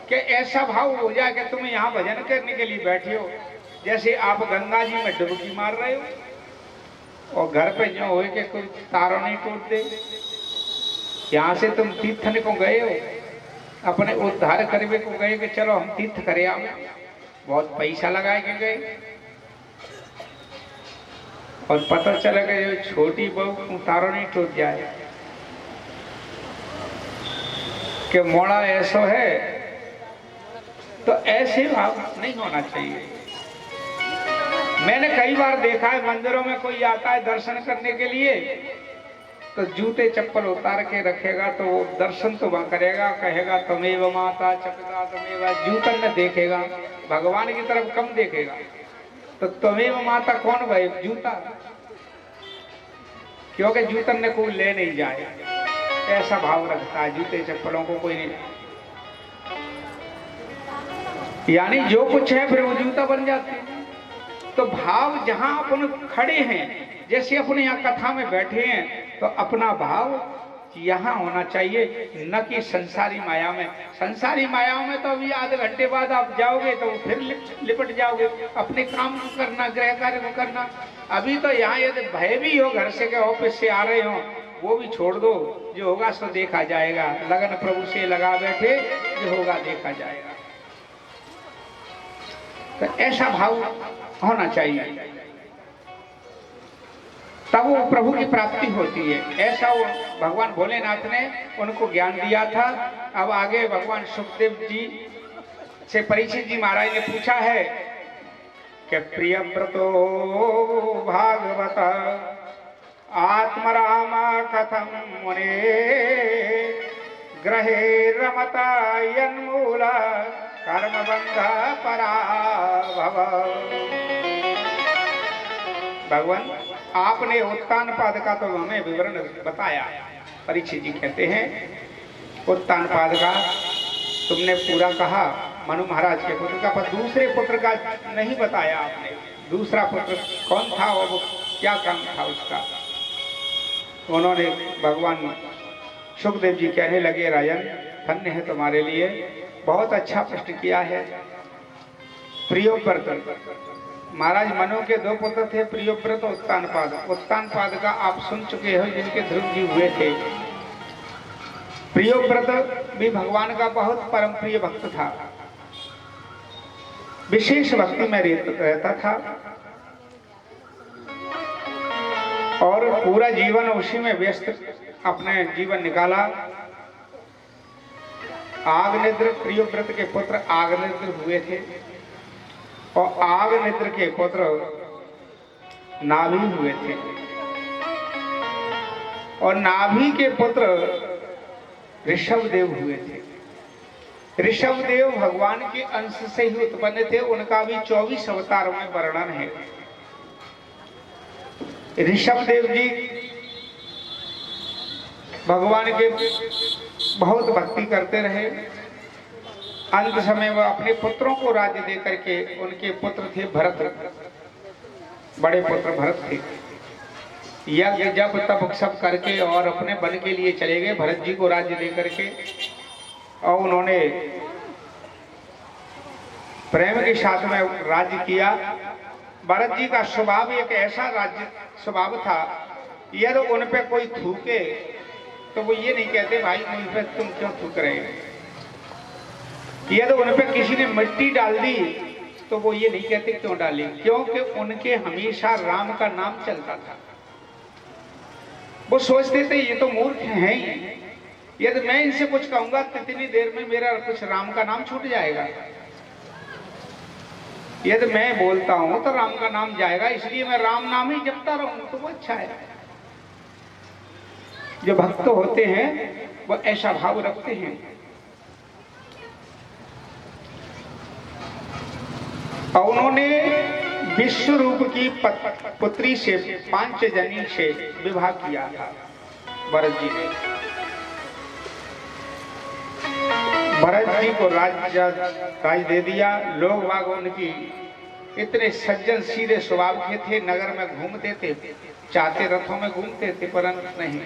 कि ऐसा भाव हो जाए कि तुम यहाँ भजन करने के लिए बैठे हो जैसे आप गंगा जी में डुबकी मार रहे हो और घर पे जो हो के कोई तारों नहीं टूट दे। यहाँ से तुम तीर्थन को गए हो, अपने उद्धार करने को गए कि चलो हम तीर्थ करे आवे, बहुत पैसा लगा के गए और पता चला कि जो छोटी बहू तारों नहीं टूट जाए कि मोड़ा ऐसा है। तो ऐसे भाव नहीं होना चाहिए। मैंने कई बार देखा है मंदिरों में कोई आता है दर्शन करने के लिए तो जूते चप्पल उतार के रखेगा, तो वो दर्शन तो वहां करेगा, कहेगा तमेव माता चपिता तमेव, जूतन न देखेगा, भगवान की तरफ कम देखेगा। तो तमेव माता कौन भाई? जूता, क्योंकि जूतन ने कोई ले नहीं जाए, ऐसा भाव रखता है। जूते चप्पलों को कोई नहीं, यानी जो कुछ है फिर वो जूता बन जाते हैं। तो भाव जहां अपन खड़े हैं, जैसे अपने यहाँ कथा में बैठे हैं, तो अपना भाव यहाँ होना चाहिए, न कि संसारी माया में। संसारी माया में तो अभी आधे घंटे बाद आप जाओगे तो फिर लिपट जाओगे, अपने काम को करना, गृह कार्य को करना। अभी तो यहाँ यदि भय भी हो, घर से के ऑफिस से आ रहे हो, वो भी छोड़ दो, जो होगा सो देखा जाएगा। लगन प्रभु से लगा बैठे, जो होगा देखा जाएगा। तो ऐसा भाव होना चाहिए, तब वो प्रभु की प्राप्ति होती है। ऐसा वो भगवान भोलेनाथ ने उनको ज्ञान दिया था। अब आगे भगवान सुखदेव जी से परीक्षित जी महाराज ने पूछा है कि प्रियव्रतो भागवत आत्मरामा कथम मुने ग्रहे रमता यन्मूला कर्मबंध पराभव। भगवान आपने उत्तान पाद का तो हमें विवरण बताया। परीक्षित जी कहते हैं उत्तान पाद का तुमने पूरा कहा, मनु महाराज के पुत्र का, पर दूसरे पुत्र का नहीं बताया आपने। दूसरा पुत्र कौन था और वो क्या काम था उसका? उन्होंने भगवान सुखदेव जी कहने लगे, राजन धन्य है तुम्हारे लिए, बहुत अच्छा प्रश्न किया है। प्रियोव्रत महाराज मनु के दो पुत्र थे, प्रियोव्रत और उत्तानपाद। उत्तानपाद का आप सुन चुके हो, जिनके ध्रुव जी हुए थे। प्रियोव्रत भी भगवान का बहुत परम प्रिय भक्त था, विशेष भक्ति में रहता था और पूरा जीवन उसी में व्यस्त अपने जीवन निकाला। आग्नेत्र प्रियोव्रत के पुत्र आग्नेत्र हुए थे और आग्नेत्र के पुत्र नाभि हुए थे और नाभि के पुत्र ऋषभदेव हुए थे। ऋषभदेव भगवान के अंश से ही उत्पन्न थे, उनका भी 24 अवतारों में वर्णन है। ऋषभदेव जी भगवान के बहुत भक्ति करते रहे। अंत समय वह अपने पुत्रों को राज्य दे करके, उनके पुत्र थे भरत, बड़े पुत्र भरत थे। यज्ञ जब तब सब करके और अपने वन के लिए चले गए भरत जी को राज्य दे करके, और उन्होंने प्रेम के साथ में राज्य किया। भरत जी का स्वभाव एक ऐसा राज्य स्वभाव था, यदि उन पे कोई थूके तो वो ये नहीं कहते भाई मुझ पे तुम क्यों थूक रहे हो। यदि उन पे किसी ने मिट्टी डाल दी तो वो ये नहीं कहते क्यों डाली, क्योंकि उनके हमेशा राम का नाम चलता था। वो सोचते थे ये तो मूर्ख हैं ही, यदि मैं इनसे कुछ कहूंगा तो इतनी देर में मेरा कुछ राम का नाम छूट जाएगा। यदि मैं बोलता हूं तो राम का नाम जाएगा, इसलिए मैं राम नाम ही जपता रहूं तो वो अच्छा है। जो भक्त होते हैं वो ऐसा भाव रखते हैं। और उन्होंने विश्व रूप की पुत्री से पांचजनी से विवाह किया था। भरत जी ने भरत जी को राज दे दिया। लोग बाग उनकी इतने सज्जन सीधे स्वभाव के थे, नगर में घूमते थे, चाहते रथों में घूमते थे परंतु नहीं,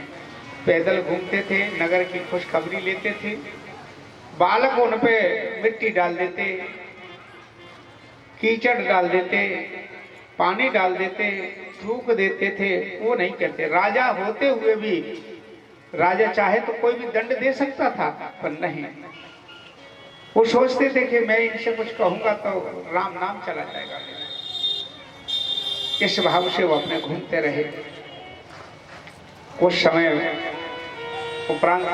पैदल घूमते थे, नगर की खुशखबरी लेते थे। बालक उन पे मिट्टी डाल देते कीचड़ डाल देते, पानी डाल देते, थूक देते थे, वो नहीं करते। राजा होते हुए भी, राजा चाहे तो कोई भी दंड दे सकता था, पर नहीं, वो सोचते थे कि मैं इनसे कुछ कहूंगा तो राम नाम चला जाएगा। इस भाव से वो अपने घूमते रहे। कुछ समय उपरांत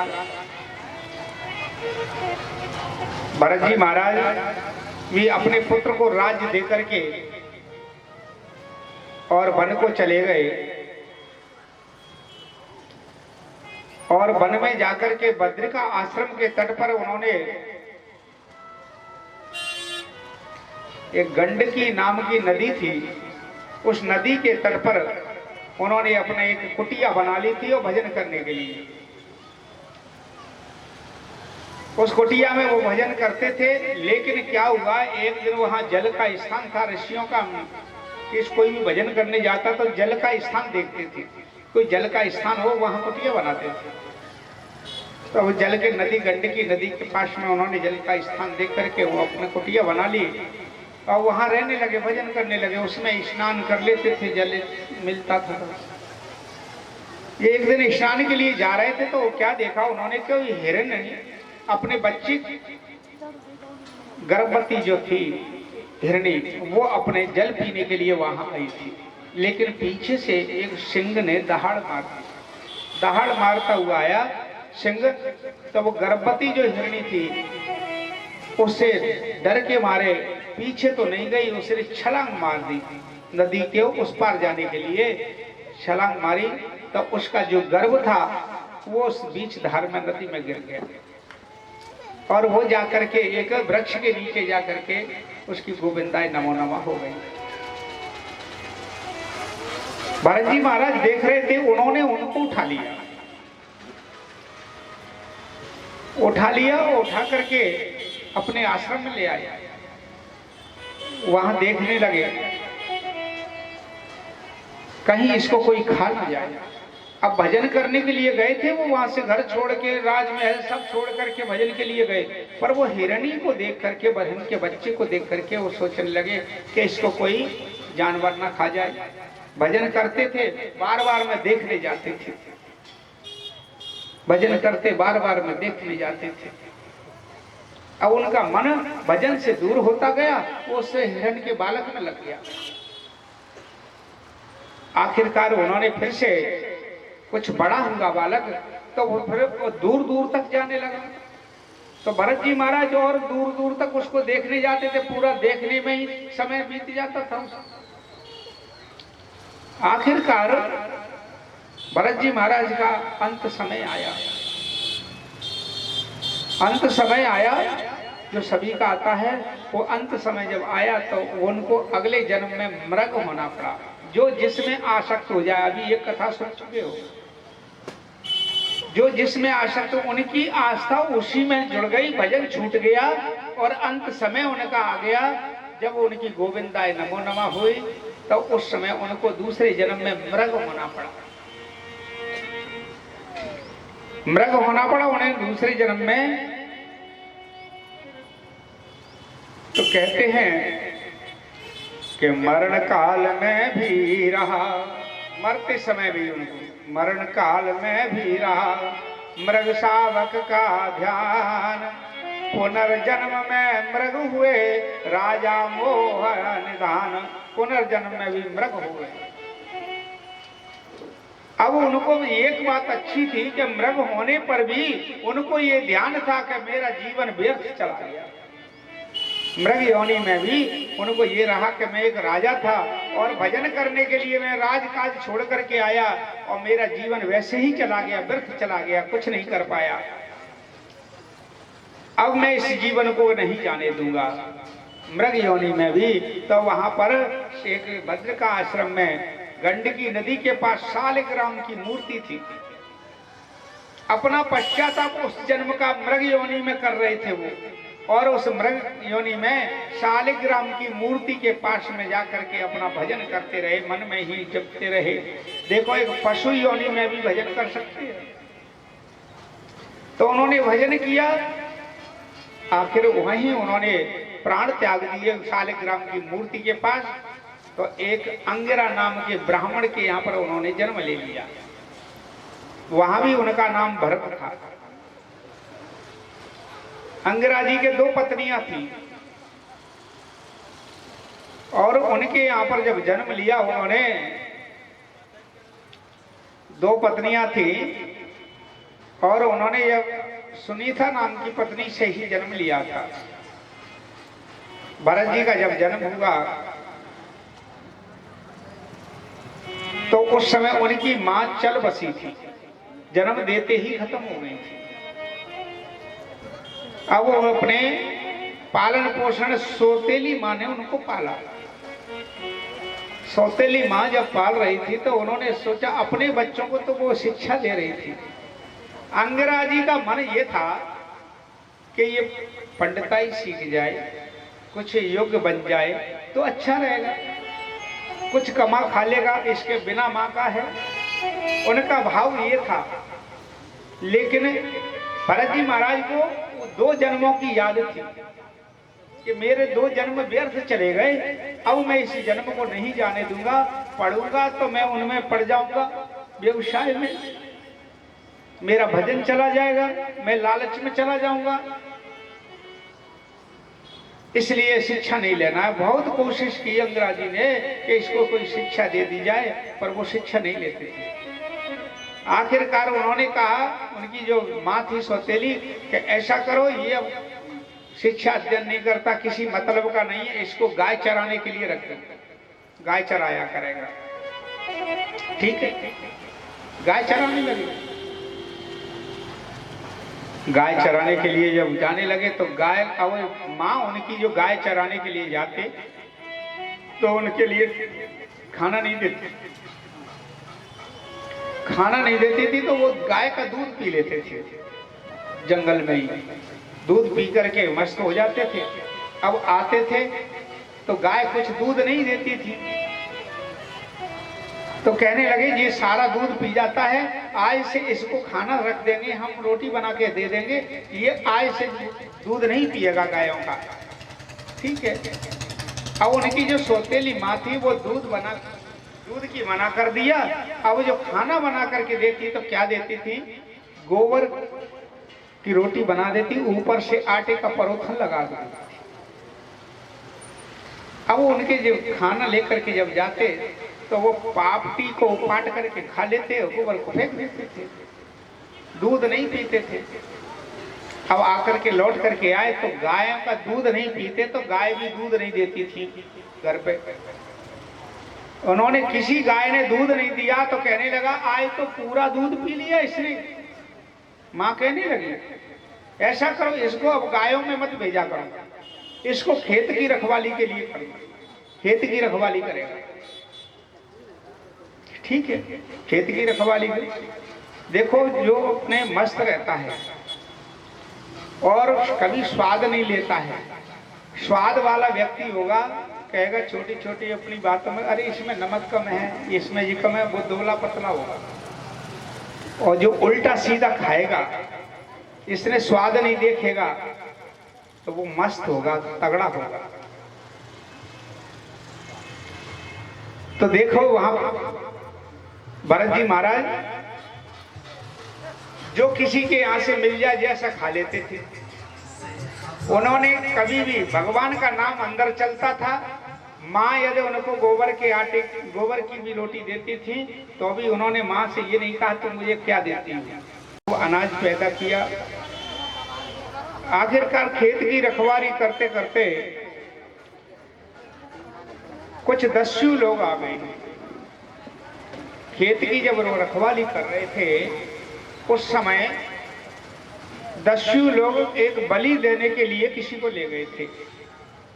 भरत जी महाराज भी अपने पुत्र को राज्य देकर के और वन को चले गए, और वन में जाकर के बद्रिका आश्रम के तट पर उन्होंने एक गंडकी नाम की नदी थी, उस नदी के तट पर उन्होंने अपने एक कुटिया बना ली थी और भजन करने के लिए। उस कुटिया में वो भजन करते थे। लेकिन क्या हुआ, एक दिन वहां जल का स्थान था ऋषियों का, किस कोई भी भजन करने जाता तो जल का स्थान देखते थे, कोई जल का स्थान हो वहां कुटिया बनाते थे। तो वो जल के नदी, गंडकी नदी के पास में उन्होंने जल का स्थान देख करके वो अपने कुटिया बना ली और वहां रहने लगे, भजन करने लगे। उसमें स्नान कर लेते थे, जल मिलता था। ये एक दिन स्नान के लिए जा रहे थे तो क्या देखा उन्होंने कि हिरण अपने बच्चे, गर्भवती जो थी हिरणी, वो अपने जल पीने के लिए वहां आई थी। लेकिन पीछे से एक सिंह ने दहाड़ मार दी। दहाड़ मारता हुआ आया सिंह, तो वो गर्भवती जो हिरणी थी उससे डर के मारे पीछे तो नहीं गई, उसने छलांग मार दी नदी के उस पार जाने के लिए। छलांग मारी तो उसका जो गर्भ था वो उस बीच धार में नदी में गिर गया, और वो जाकर के एक वृक्ष के नीचे जाकर के उसकी गोविंदाई नमो नमः हो गई। भरत जी महाराज देख रहे थे, उन्होंने उनको उठा लिया, उठा करके अपने आश्रम में ले आए। वहां देखने लगे कहीं इसको कोई खा ना जाए। अब भजन करने के लिए गए थे वो, वहां से घर छोड़ के, राजमहल सब छोड़ करके भजन के लिए गए, पर वो हिरणी को देख करके, बहन के बच्चे को देख करके वो सोचने लगे कि इसको कोई जानवर ना खा जाए। भजन करते थे, बार बार में देखने जाते थे, भजन करते बार बार में देखने जाते थे। अब उनका मन भजन से दूर होता गया, वो उससे हिरण के बालक में लग गया। आखिरकार उन्होंने फिर से कुछ बड़ा हुआ बालक, तो वो फिर दूर दूर तक जाने लगा। तो भरत जी महाराज और दूर दूर तक उसको देखने जाते थे, पूरा देखने में ही समय बीत जाता था। आखिरकार भरत जी महाराज का अंत समय आया। अंत समय आया जो सभी का आता है, वो अंत समय जब आया तो उनको अगले जन्म में मृग होना पड़ा। जो जिसमें आसक्त हो जाए, अभी ये कथा सुन चुके हो, जो जिसमें आसक्त, उनकी आस्था उसी में जुड़ गई, भजन छूट गया और अंत समय उनका आ गया। जब उनकी गोविंदाय नमो नमः हुई तो उस समय उनको दूसरे जन्म में मृग होना पड़ा। मृग होना पड़ा उन्हें दूसरे जन्म में। तो कहते हैं कि मरण काल में भी रहा, मरते समय भी उनको मरण काल में भी रहा मृग शावक का ध्यान। पुनर्जन्म में मृग हुए राजा मोह निधान। पुनर्जन्म में भी मृग हुए। अब उनको एक बात अच्छी थी कि मृग होने पर भी उनको ये ध्यान था कि मेरा जीवन व्यर्थ चला गया। मृग योनि में भी उनको ये रहा कि मैं एक राजा था और भजन करने के लिए मैं राजकाज छोड़ करके आया और मेरा जीवन वैसे ही चला गया, व्यर्थ चला गया, कुछ नहीं कर पाया। अब मैं इस जीवन को नहीं जाने दूंगा। मृग योनि में भी तो वहां पर एक बद्रिका आश्रम में गंडकी नदी के पास शालिग्राम की मूर्ति थी। अपना पश्चाताप उस जन्म का मृग योनि में कर रहे थे वो, और उस मृग योनि में शालिग्राम की मूर्ति के पास में जाकर के अपना भजन करते रहे, मन में ही जपते रहे। देखो, एक पशु योनि में भी भजन कर सकते हैं। तो उन्होंने भजन किया। आखिर वहीं उन्होंने प्राण त्याग दिए शालिग्राम की मूर्ति के पास, तो एक अंगिरा नाम के ब्राह्मण के यहाँ पर उन्होंने जन्म ले लिया। वहां भी उनका नाम भरत था। अंगिरा जी के 2 पत्नियां थी और उनके यहाँ पर जब जन्म लिया उन्होंने, 2 पत्नियां थी और उन्होंने जब सुनीता नाम की पत्नी से ही जन्म लिया था। भरत जी का जब जन्म हुआ तो उस समय उनकी मां चल बसी थी, जन्म देते ही खत्म हो गई थी। अब वो अपने पालन पोषण सौतेली मां ने उनको पाला। सौतेली मां जब पाल रही थी तो उन्होंने सोचा, अपने बच्चों को तो वो शिक्षा दे रही थी। अंगिरा जी का मन ये था कि ये पंडिताई सीख जाए, कुछ योग्य बन जाए तो अच्छा रहेगा, कुछ कमा खा लेगा, इसके बिना मां का है, उनका भाव ये था। लेकिन भरत जी महाराज को 2 जन्मों की याद थी कि मेरे 2 जन्म व्यर्थ चले गए, अब मैं इस जन्म को नहीं जाने दूंगा। पढ़ूंगा तो मैं उनमें पड़ जाऊंगा, व्यवसाय में मेरा भजन चला जाएगा, मैं लालच में चला जाऊंगा, इसलिए शिक्षा नहीं लेना है। बहुत कोशिश की अंगिरा जी ने कि इसको कोई शिक्षा दे दी जाए, पर वो शिक्षा नहीं लेते थे। आखिरकार उन्होंने कहा, उनकी जो माँ थी सौतेली, कि ऐसा करो, ये अब शिक्षा अध्ययन नहीं करता, किसी मतलब का नहीं है, इसको गाय चराने के लिए रख दो, गाय चराया करेगा। ठीक है, गाय चराने लगे। गाय चराने के लिए जब जाने लगे तो गाय, अब माँ उनकी जो गाय चराने के लिए जाते तो उनके लिए खाना नहीं देती, खाना नहीं देती थी, तो वो गाय का दूध पी लेते थे जंगल में ही। दूध पी करके मस्त हो जाते थे। अब आते थे तो गाय कुछ दूध नहीं देती थी, तो कहने लगे ये सारा दूध पी जाता है, आज से इसको खाना रख देंगे, हम रोटी बना के दे देंगे, ये आज से दूध नहीं पिएगा गायों का। ठीक है। अब उनकी जो सौतेली माँ थी वो दूध की मना कर दिया। अब जो खाना बना करके देती तो क्या देती थी, गोबर की रोटी बना देती, ऊपर से आटे का परोठा लगा देती। अब उनके जो खाना लेकर के जब जाते तो वो पापटी को पाट करके खा लेते, गोबर को फेंक देते थे, दूध नहीं पीते थे। अब आकर के लौट करके आए तो गायों का दूध नहीं पीते, तो गाय भी दूध नहीं देती थी घर पे। उन्होंने, किसी गाय ने दूध नहीं दिया तो कहने लगा आज तो पूरा दूध पी लिया इसने। माँ कहने लगी ऐसा करो, इसको अब गायों में मत भेजा करो, इसको खेत की रखवाली के लिए करो, खेत की रखवाली करेगा। ठीक है, खेत की रखवाली करेगा। देखो, जो अपने मस्त रहता है और कभी स्वाद नहीं लेता है, स्वाद वाला व्यक्ति होगा, कहेगा छोटी छोटी अपनी बातों में, अरे इसमें नमक कम है, इसमें ये कम है, वो दुबला पतला होगा। और जो उल्टा सीधा खाएगा, इसने स्वाद नहीं देखेगा, तो वो मस्त होगा, तगड़ा होगा। तो देखो वहां भरत जी महाराज जो किसी के यहाँ से मिल जाए जैसा खा लेते थे। उन्होंने कभी भी भगवान का नाम अंदर चलता था। माँ यदि उनको गोबर की भी रोटी देती थी तो भी उन्होंने माँ से ये नहीं कहा तुम मुझे क्या देती हो। वो अनाज पैदा किया। आखिरकार खेत की रखवाली करते करते कुछ दस्यु लोग आ गए। खेत की जब वो रखवाली कर रहे थे उस समय दस्यु लोग एक बलि देने के लिए किसी को ले गए थे।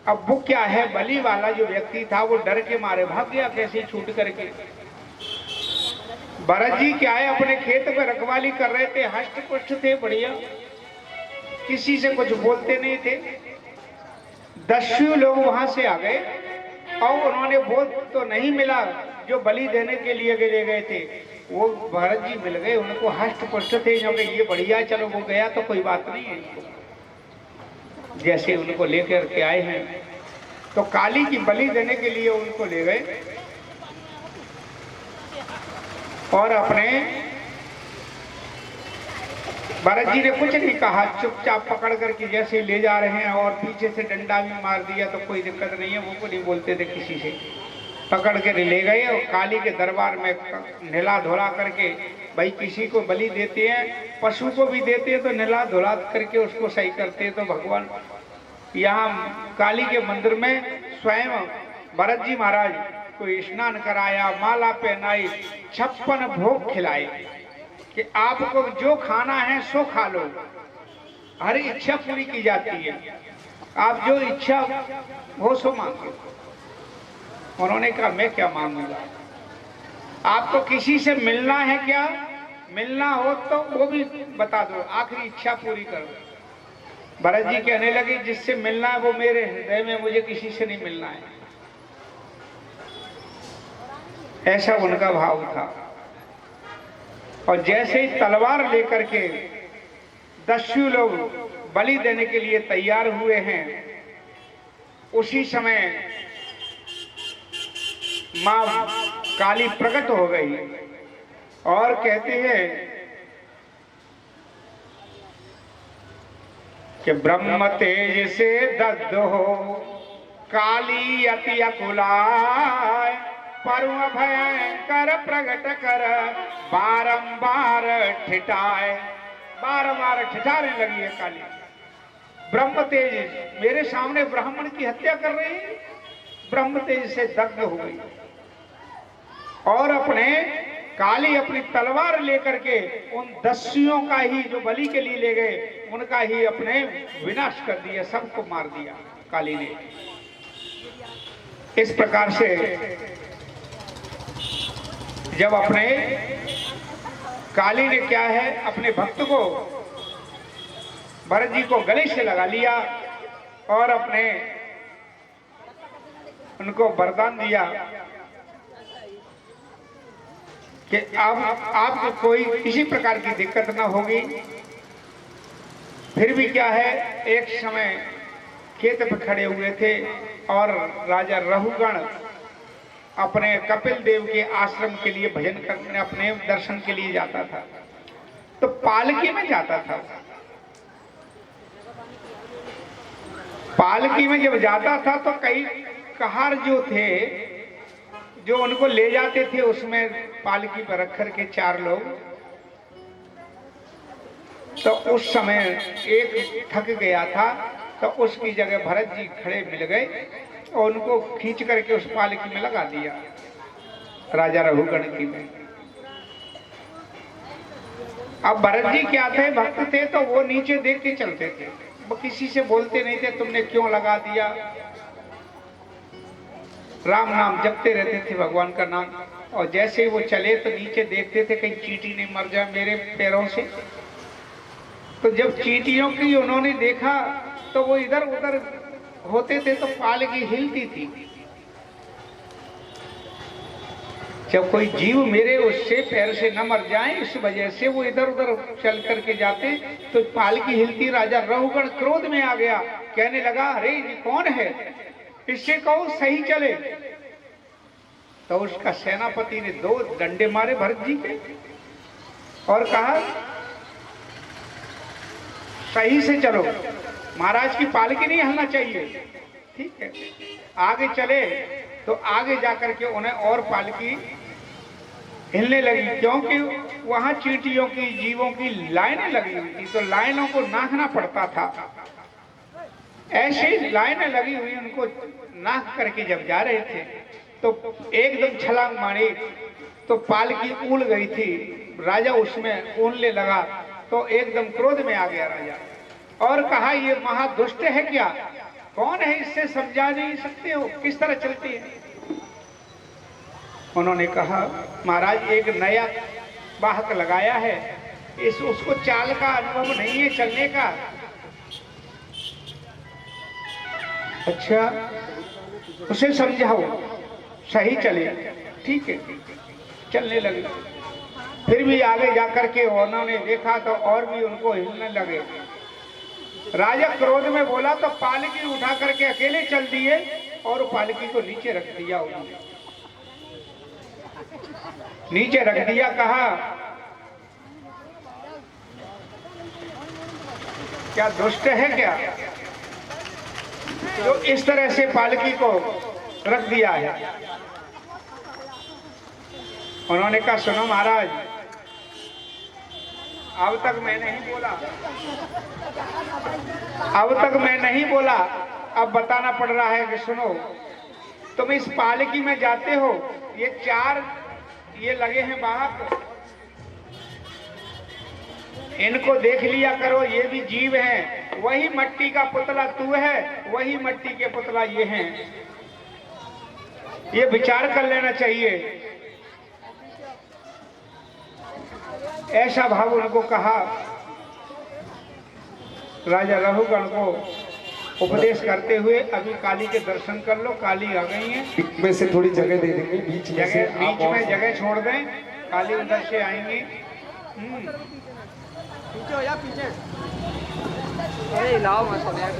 अब वो क्या है, बलि वाला जो व्यक्ति था वो डर के मारे भाग गया कैसे छूट करके। भरत जी क्या है, अपने खेत में रखवाली कर रहे थे, हष्ट पुष्ट थे, बढ़िया, किसी से कुछ बोलते नहीं थे। दस्यु लोग वहां से आ गए और उन्होंने वो तो नहीं मिला जो बलि देने के लिए ले गए थे, वो भरत जी मिल गए। उनको हष्ट पुष्ट थे, जो कि ये बढ़िया, चलो वो गया तो कोई बात नहीं है। जैसे उनको लेकर के आए हैं तो काली की बलि देने के लिए उनको ले गए और अपने भरत जी ने कुछ नहीं कहा, चुपचाप पकड़ करके जैसे ले जा रहे हैं और पीछे से डंडा भी मार दिया तो कोई दिक्कत नहीं है, वो नहीं बोलते थे किसी से, पकड़ के ले गए और काली के दरबार में नहला धुला करके, भाई किसी को बलि देते हैं पशु को भी देते हैं तो नहला धुला करके उसको सही करते हैं। तो भगवान यहाँ काली के मंदिर में स्वयं भरत जी महाराज को स्नान कराया, माला पहनाई, 56 भोग खिलाए कि आपको जो खाना है सो खा लो, हर इच्छा पूरी की जाती है, आप जो इच्छा हो सो मांगो। उन्होंने कहा मैं क्या मांगूंगा, आपको किसी से मिलना है क्या, मिलना हो तो वो भी बता दो, आखिरी इच्छा पूरी करो। भरत जी कहने लगे जिससे मिलना है वो मेरे हृदय में, मुझे किसी से नहीं मिलना है, ऐसा उनका भाव था। और जैसे ही तलवार लेकर के दस्यु लोग बलि देने के लिए तैयार हुए हैं, उसी समय मां काली प्रकट हो गई और कहते हैं कि ब्रह्म तेज से दग्ध हो काली अति अकुलाय, परु भयंकर प्रगट कर बारंबार ठिठाए। बारंबार ठिठाने लगी है काली। ब्रह्म तेज, मेरे सामने ब्राह्मण की हत्या कर रही है, ब्रह्म तेज से दग्ध हो गई और अपने काली अपनी तलवार लेकर के उन दस्युओं का ही जो बलि के लिए ले गए उनका ही अपने विनाश कर दिया, सबको मार दिया काली ने। इस प्रकार से जब अपने काली ने क्या है अपने भक्त को भरत जी को गले से लगा लिया और अपने उनको वरदान दिया कि अब आपको कोई किसी प्रकार की दिक्कत ना होगी। फिर भी क्या है, एक समय खेत पर खड़े हुए थे और राजा रहुगण अपने कपिल देव के आश्रम के लिए भजन करने, अपने दर्शन के लिए जाता था, तो पालकी में जाता था। पालकी में जब जाता था तो कई कहार जो थे जो उनको ले जाते थे, उसमें पालकी पर रख कर के 4 लोग, तो उस समय एक थक गया था तो उसकी जगह भरत जी खड़े मिल गए और उनको खींच करके उस पालकी में लगा दिया, राजा रघुगण की में। अब भरत जी क्या थे, भक्त थे, तो वो नीचे देख के चलते थे, वो किसी से बोलते नहीं थे तुमने क्यों लगा दिया, राम नाम जपते रहते थे, भगवान का नाम। और जैसे वो चले तो नीचे देखते थे कहीं चींटी नहीं मर जाए मेरे पैरों से। तो जब चींटियों की उन्होंने देखा तो वो इधर उधर होते थे तो पालकी हिलती थी। जब कोई जीव मेरे उससे पैर से न मर जाए इस वजह से वो इधर उधर चल करके जाते तो पालकी हिलती। राजा रहुगण क्रोध में आ गया, कहने लगा अरे ये कौन है, इससे कहो सही चले। तो उसका सेनापति ने 2 डंडे मारे भरत जी के और कहा सही से चलो, महाराज की पालकी नहीं हिलना चाहिए। ठीक है, आगे चले तो आगे जाकर के उन्हें और पालकी हिलने लगी, क्योंकि वहां चींटियों की जीवों की लाइनें लगी हुई थी, तो लाइनों को नाकना पड़ता था। ऐसी लाइनें लगी हुई उनको नाक करके जब जा रहे थे तो एकदम छलांग मारी तो पालकी उड़ गई थी। राजा उसमें उड़ने लगा तो एकदम क्रोध में आ गया राजा और कहा ये महादुष्ट है क्या, कौन है, इससे समझा नहीं सकते हो, किस तरह चलती है। उन्होंने कहा महाराज एक नया वाहक लगाया है, उसको चाल का अनुभव नहीं है चलने का। अच्छा, उसे समझाओ सही चले। ठीक है, चलने लगे। फिर भी आगे जाकर के उन्होंने देखा तो और भी उनको हिलने लगे। राजा क्रोध में बोला तो पालकी उठा करके अकेले चल दिए और पालकी को नीचे रख दिया उन्होंने। नीचे रख दिया, कहा क्या दुष्ट है क्या जो इस तरह से पालकी को रख दिया है। उन्होंने कहा सुनो महाराज, अब तक मैं नहीं बोला, अब बताना पड़ रहा है कि सुनो, तुम इस पालकी में जाते हो, ये 4 ये लगे हैं वाहक, इनको देख लिया करो, ये भी जीव हैं, वही मट्टी का पुतला तू है, वही मट्टी के पुतला ये हैं, ये विचार कर लेना चाहिए। ऐसा भाव उनको कहा। राजा रघुगण को उपदेश करते हुए अभी काली के दर्शन कर लो, काली आ गई है, में से थोड़ी जगह दे देंगे, बीच में से बीच में जगह छोड़ दें, काली उधर से आएंगी। पीछे हो या पीछे, अरे हिलाओ मत यार।